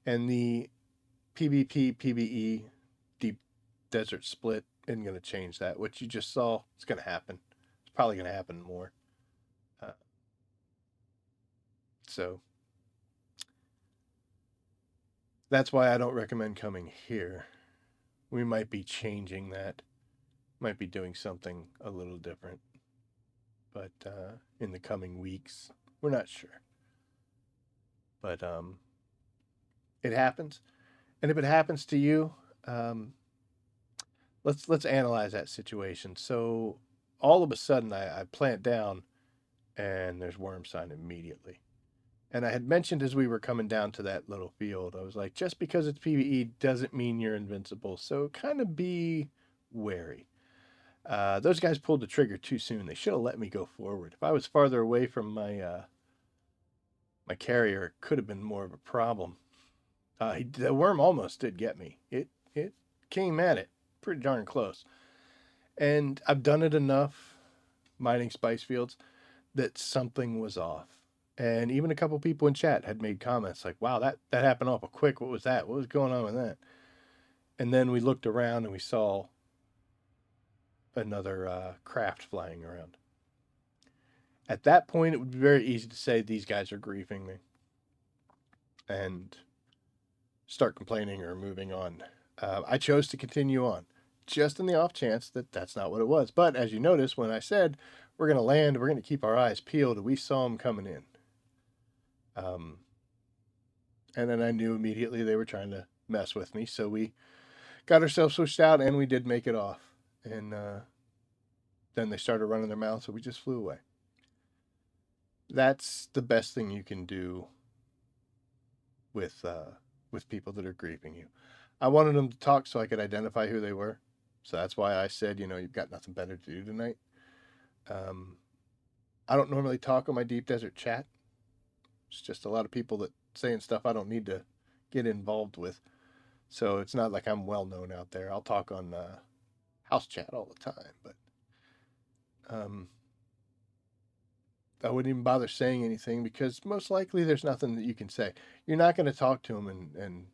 And the PvP, PvE, Deep Desert split isn't going to change that. What you just saw, it's going to happen. It's probably going to happen more. So that's why I don't recommend coming here. We might be changing that. Might be doing something a little different. But in the coming weeks, we're not sure. But it happens. And if it happens to you, let's analyze that situation. So all of a sudden I plant down and there's worm sign immediately. And I had mentioned as we were coming down to that little field, I was like, just because it's PvE doesn't mean you're invincible. So kind of be wary. Those guys pulled the trigger too soon. They should have let me go forward. If I was farther away from my my carrier, it could have been more of a problem. The worm almost did get me. It came at it pretty darn close. And I've done it enough mining spice fields that something was off. And even a couple people in chat had made comments like, wow, that happened awful quick. What was that? What was going on with that? And then we looked around and we saw another craft flying around. At that point, it would be very easy to say these guys are griefing me and start complaining or moving on. I chose to continue on, just in the off chance that that's not what it was. But as you notice, when I said we're going to land, we're going to keep our eyes peeled, we saw them coming in. And then I knew immediately they were trying to mess with me. So we got ourselves switched out and we did make it off. And then they started running their mouths, so we just flew away. That's the best thing you can do with people that are griefing you. I wanted them to talk so I could identify who they were. So that's why I said, you've got nothing better to do tonight. I don't normally talk on my Deep Desert chat. It's just a lot of people that saying stuff I don't need to get involved with. So it's not like I'm well known out there. I'll talk on house chat all the time, but I wouldn't even bother saying anything because most likely there's nothing that you can say. You're not going to talk to them and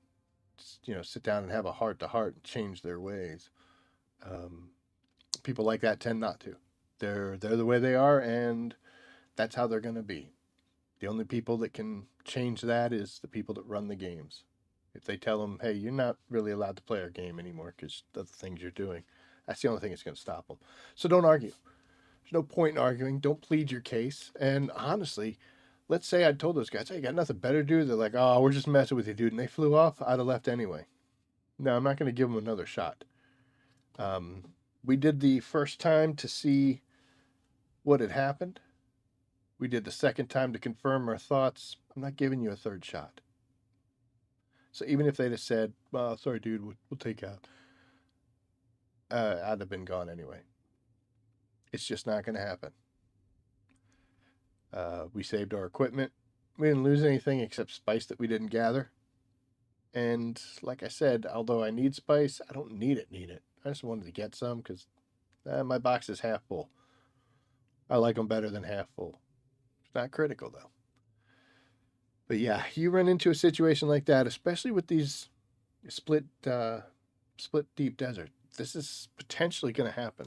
sit down and have a heart-to-heart and change their ways. People like that tend not to. They're the way they are, and that's how they're going to be. The only people that can change that is the people that run the games. If they tell them, hey, you're not really allowed to play our game anymore because of the things you're doing, that's the only thing that's going to stop them. So don't argue. There's no point in arguing. Don't plead your case. And honestly, let's say I told those guys, hey, you got nothing better to do. They're like, oh, we're just messing with you, dude. And they flew off. I'd have left anyway. No, I'm not going to give them another shot. We did the first time to see what had happened. We did the second time to confirm our thoughts. I'm not giving you a third shot. So even if they'd have said, well, sorry, dude, we'll take out, I'd have been gone anyway. It's just not going to happen. We saved our equipment. We didn't lose anything except spice that we didn't gather. And like I said, although I need spice, I don't need it. I just wanted to get some because my box is half full. I like them better than half full. It's not critical, though. But yeah, you run into a situation like that, especially with these split deep desert. This is potentially going to happen.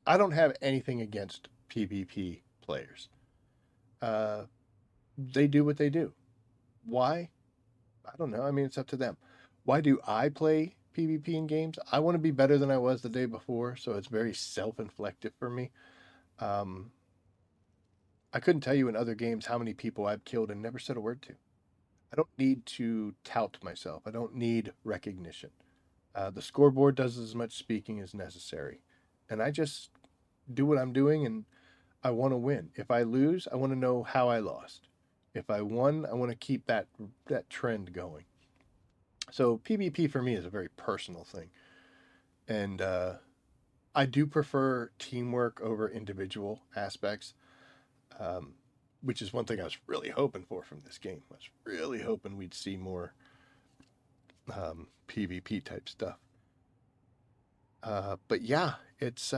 I don't have anything against PvP players. They do what they do. Why? I don't know. I mean, it's up to them. Why do I play PvP in games? I want to be better than I was the day before, so it's very self-inflicted for me. I couldn't tell you in other games how many people I've killed and never said a word to. I don't need to tout myself. I don't need recognition. The scoreboard does as much speaking as necessary. And I just do what I'm doing, and I want to win. If I lose, I want to know how I lost. If I won, I want to keep that trend going. So PvP for me is a very personal thing. And I do prefer teamwork over individual aspects, which is one thing I was really hoping for from this game. I was really hoping we'd see more PvP type stuff. But yeah, it's...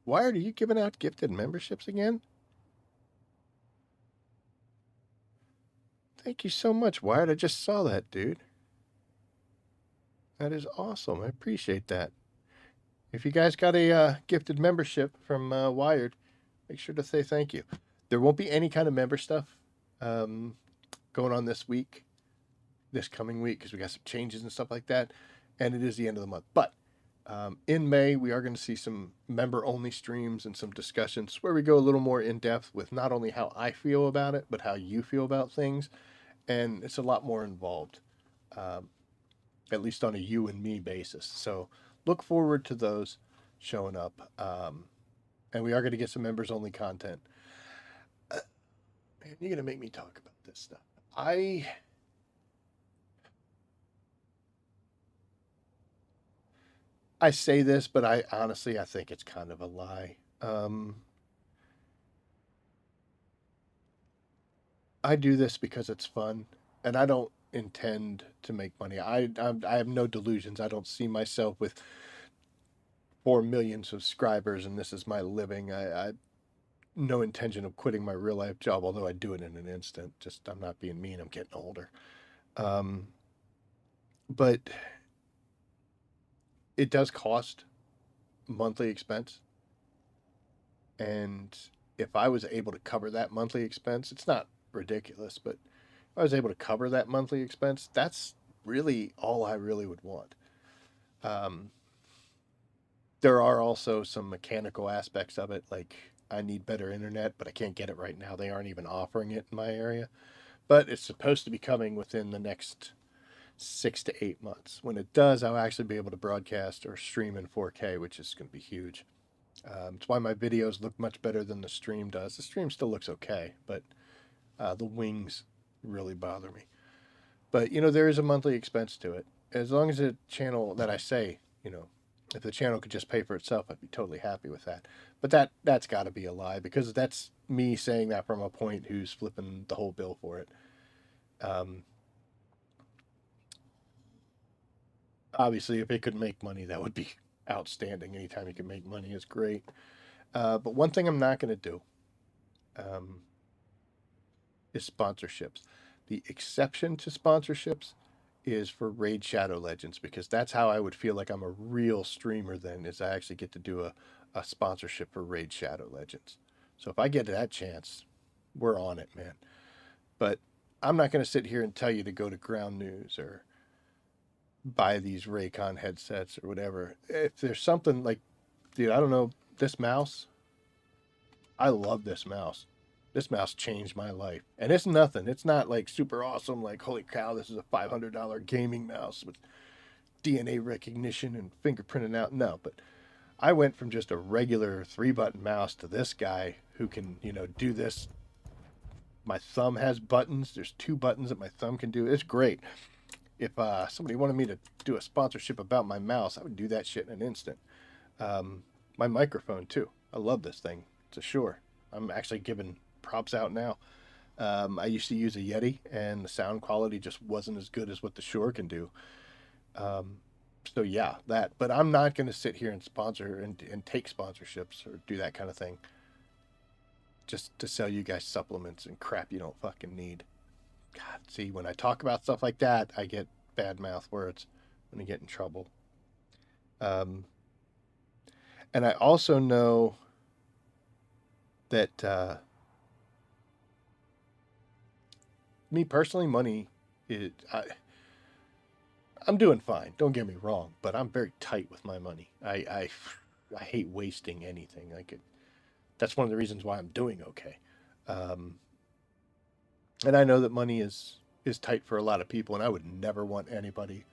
Wired, are you giving out gifted memberships again? Thank you so much, Wired. I just saw that, dude. That is awesome. I appreciate that. If you guys got a gifted membership from Wired, make sure to say thank you. There won't be any kind of member stuff going on this coming week, because we got some changes and stuff like that, and it is the end of the month. But in May, we are going to see some member-only streams and some discussions where we go a little more in-depth with not only how I feel about it, but how you feel about things, and it's a lot more involved, at least on a you and me basis. So look forward to those showing up, and we are going to get some members-only content. Man, you're going to make me talk about this stuff. I say this, but I honestly think it's kind of a lie. I do this because it's fun, and I don't intend to make money. I have no delusions. I don't see myself with 4 million subscribers and this is my living. I no intention of quitting my real life job, although I do it in an instant. Just, I'm not being mean. I'm getting older. But it does cost monthly expense. And if I was able to cover that monthly expense, it's not ridiculous, but if I was able to cover that monthly expense, that's really all I really would want. There are also some mechanical aspects of it, like I need better internet, but I can't get it right now. They aren't even offering it in my area, but it's supposed to be coming within the next 6 to 8 months. When it does, I'll actually be able to broadcast or stream in 4K, which is going to be huge. It's why my videos look much better than the stream does. The stream still looks okay, but the wings really bother me. But, there is a monthly expense to it. As long as a channel that I say, if the channel could just pay for itself, I'd be totally happy with that. But that's got to be a lie, because that's me saying that from a point who's flipping the whole bill for it. Obviously, if it could make money, that would be outstanding. Anytime you can make money is great. But one thing I'm not going to do is sponsorships. The exception to sponsorships is for Raid Shadow Legends, because that's how I would feel like I'm a real streamer then, is I actually get to do a sponsorship for Raid Shadow Legends. So if I get that chance, we're on it, man. But I'm not going to sit here and tell you to go to Ground News or buy these Raycon headsets or whatever. If there's something like, dude, I don't know, this mouse, I love this mouse. This mouse changed my life. And it's nothing. It's not like super awesome, like, holy cow, this is a $500 gaming mouse with DNA recognition and fingerprinting out. No, but I went from just a regular 3-button mouse to this guy who can, do this. My thumb has buttons. There's 2 buttons that my thumb can do. It's great. If somebody wanted me to do a sponsorship about my mouse, I would do that shit in an instant. My microphone, too. I love this thing. It's a Shure. I'm actually giving props out now. I used to use a Yeti, and the sound quality just wasn't as good as what the Shure can do. So yeah, that. But I'm not going to sit here and sponsor and take sponsorships or do that kind of thing just to sell you guys supplements and crap you don't fucking need. God, see, when I talk about stuff like that, I get bad mouth words when I get in trouble. And I also know that me personally, money is, I'm doing fine. Don't get me wrong, but I'm very tight with my money. I hate wasting anything. That's one of the reasons why I'm doing okay. And I know that money is tight for a lot of people, and I would never want anybody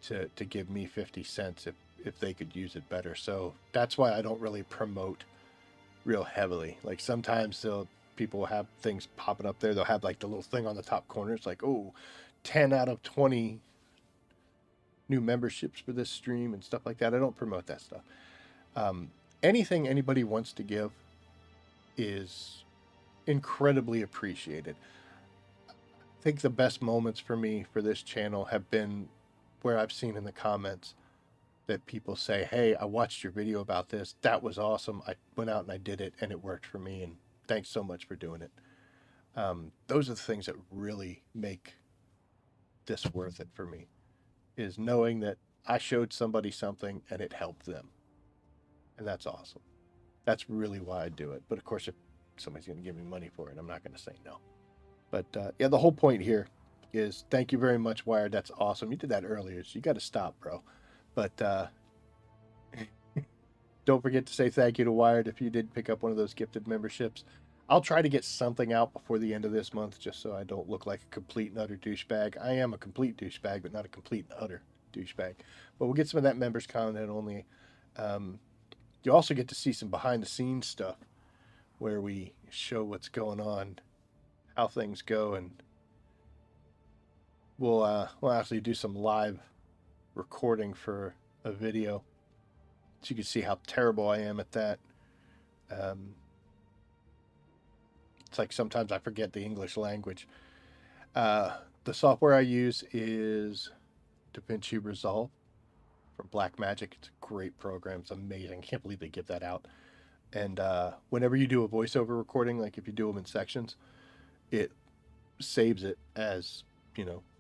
to give me 50 cents if they could use it better. So that's why I don't really promote real heavily. Like sometimes people will have things popping up there. They'll have like the little thing on the top corner. It's like, 10 out of 20 new memberships for this stream and stuff like that. I don't promote that stuff. Anything anybody wants to give is incredibly appreciated. I think the best moments for me for this channel have been where I've seen in the comments that people say, hey, I watched your video about this. That was awesome. I went out and I did it and it worked for me. And thanks so much for doing it. Those are the things that really make this worth it for me, is knowing that I showed somebody something and it helped them. And that's awesome. That's really why I do it. But of course, if somebody's going to give me money for it, I'm not going to say no. But yeah, the whole point here is thank you very much, Wired. That's awesome. You did that earlier, so you got to stop, bro. But don't forget to say thank you to Wired if you did pick up one of those gifted memberships. I'll try to get something out before the end of this month, just so I don't look like a complete and utter douchebag. I am a complete douchebag, but not a complete and utter douchebag. But we'll get some of that members content only. You also get to see some behind the scenes stuff where we show what's going on, how things go, and we'll actually do some live recording for a video so you can see how terrible I am at that. It's like sometimes I forget the English language. The software I use is DaVinci Resolve from Blackmagic. It's a great program. It's amazing. I can't believe they give that out. And whenever you do a voiceover recording, like if you do them in sections, it saves it as,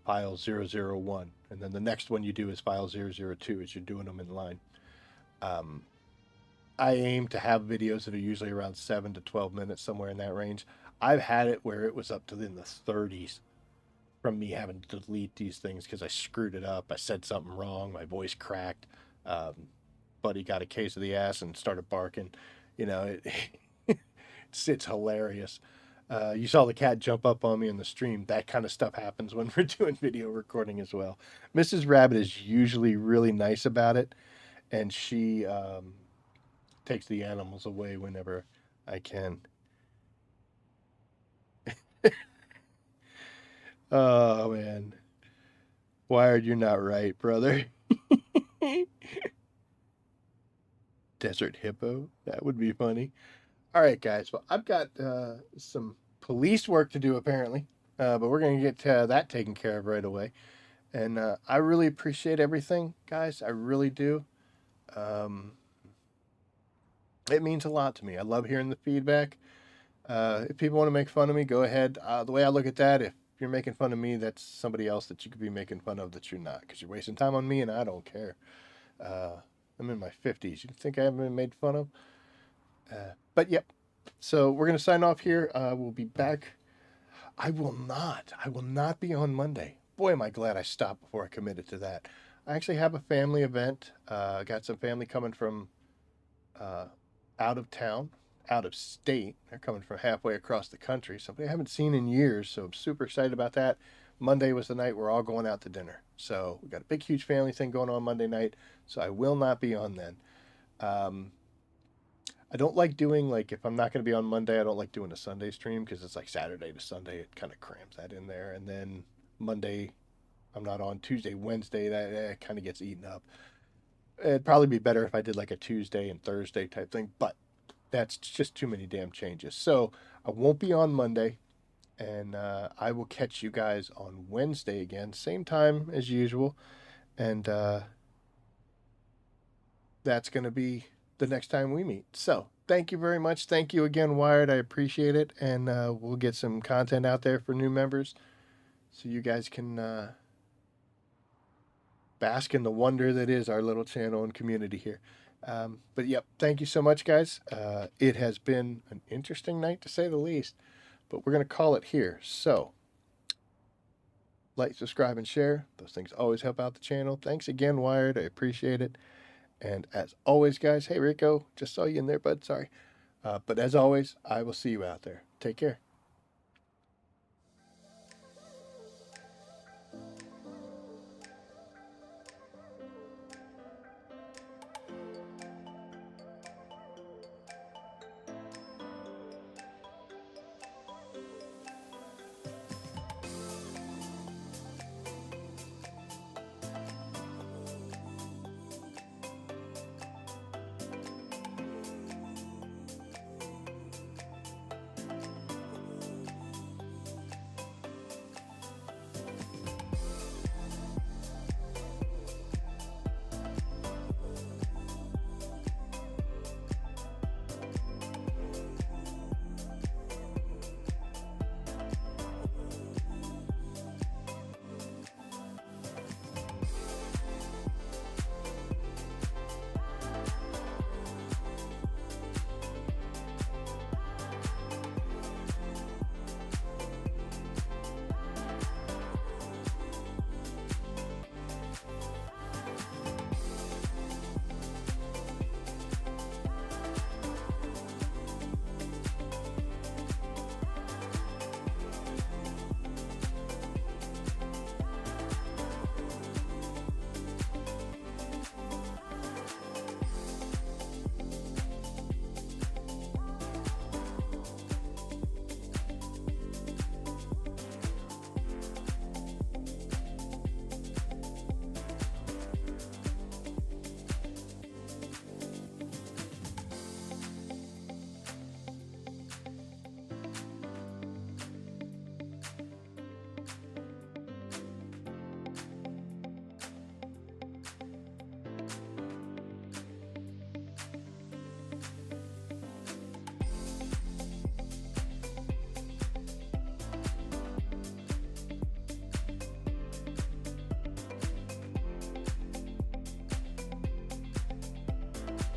file 001. And then the next one you do is file 002 as you're doing them in line. I aim to have videos that are usually around 7 to 12 minutes, somewhere in that range. I've had it where it was up to in the 30s from me having to delete these things because I screwed it up. I said something wrong. My voice cracked. Buddy got a case of the ass and started barking. It's hilarious. You saw the cat jump up on me in the stream. That kind of stuff happens when we're doing video recording as well. Mrs. Rabbit is usually really nice about it, and she takes the animals away whenever I can. Oh, man. Wired, you're not right, brother. Desert hippo? That would be funny. All right, guys. Well, I've got some police work to do, apparently. But we're going to get that taken care of right away. And I really appreciate everything, guys. I really do. It means a lot to me. I love hearing the feedback. If people want to make fun of me, go ahead. The way I look at that, if you're making fun of me, that's somebody else that you could be making fun of that you're not, because you're wasting time on me, and I don't care. I'm in my 50s. You think I haven't been made fun of? But yep. So we're going to sign off here. We'll be back. I will not be on Monday. Boy, am I glad I stopped before I committed to that. I actually have a family event. Got some family coming from out of town, out of state. They're coming from halfway across the country. Somebody I haven't seen in years, so I'm super excited about that. Monday was the night we're all going out to dinner. So we got a big, huge family thing going on Monday night, so I will not be on then. I don't like doing, if I'm not going to be on Monday, I don't like doing a Sunday stream because it's like Saturday to Sunday. It kind of crams that in there. And then Monday, I'm not on. Tuesday, Wednesday, that kind of gets eaten up. It'd probably be better if I did like a Tuesday and Thursday type thing, but that's just too many damn changes. So I won't be on Monday, and I will catch you guys on Wednesday again, same time as usual. And that's going to be the next time we meet. So thank you very much. Thank you again, Wired. I appreciate it. And we'll get some content out there for new members so you guys can bask in the wonder that is our little channel and community here. But yep, thank you so much, guys. It has been an interesting night to say the least, but we're going to call it here. So like, subscribe, and share. Those things always help out the channel. Thanks again, Wired. I appreciate it. And as always, guys, hey, Rico, just saw you in there, bud. Sorry. But as always, I will see you out there. Take care.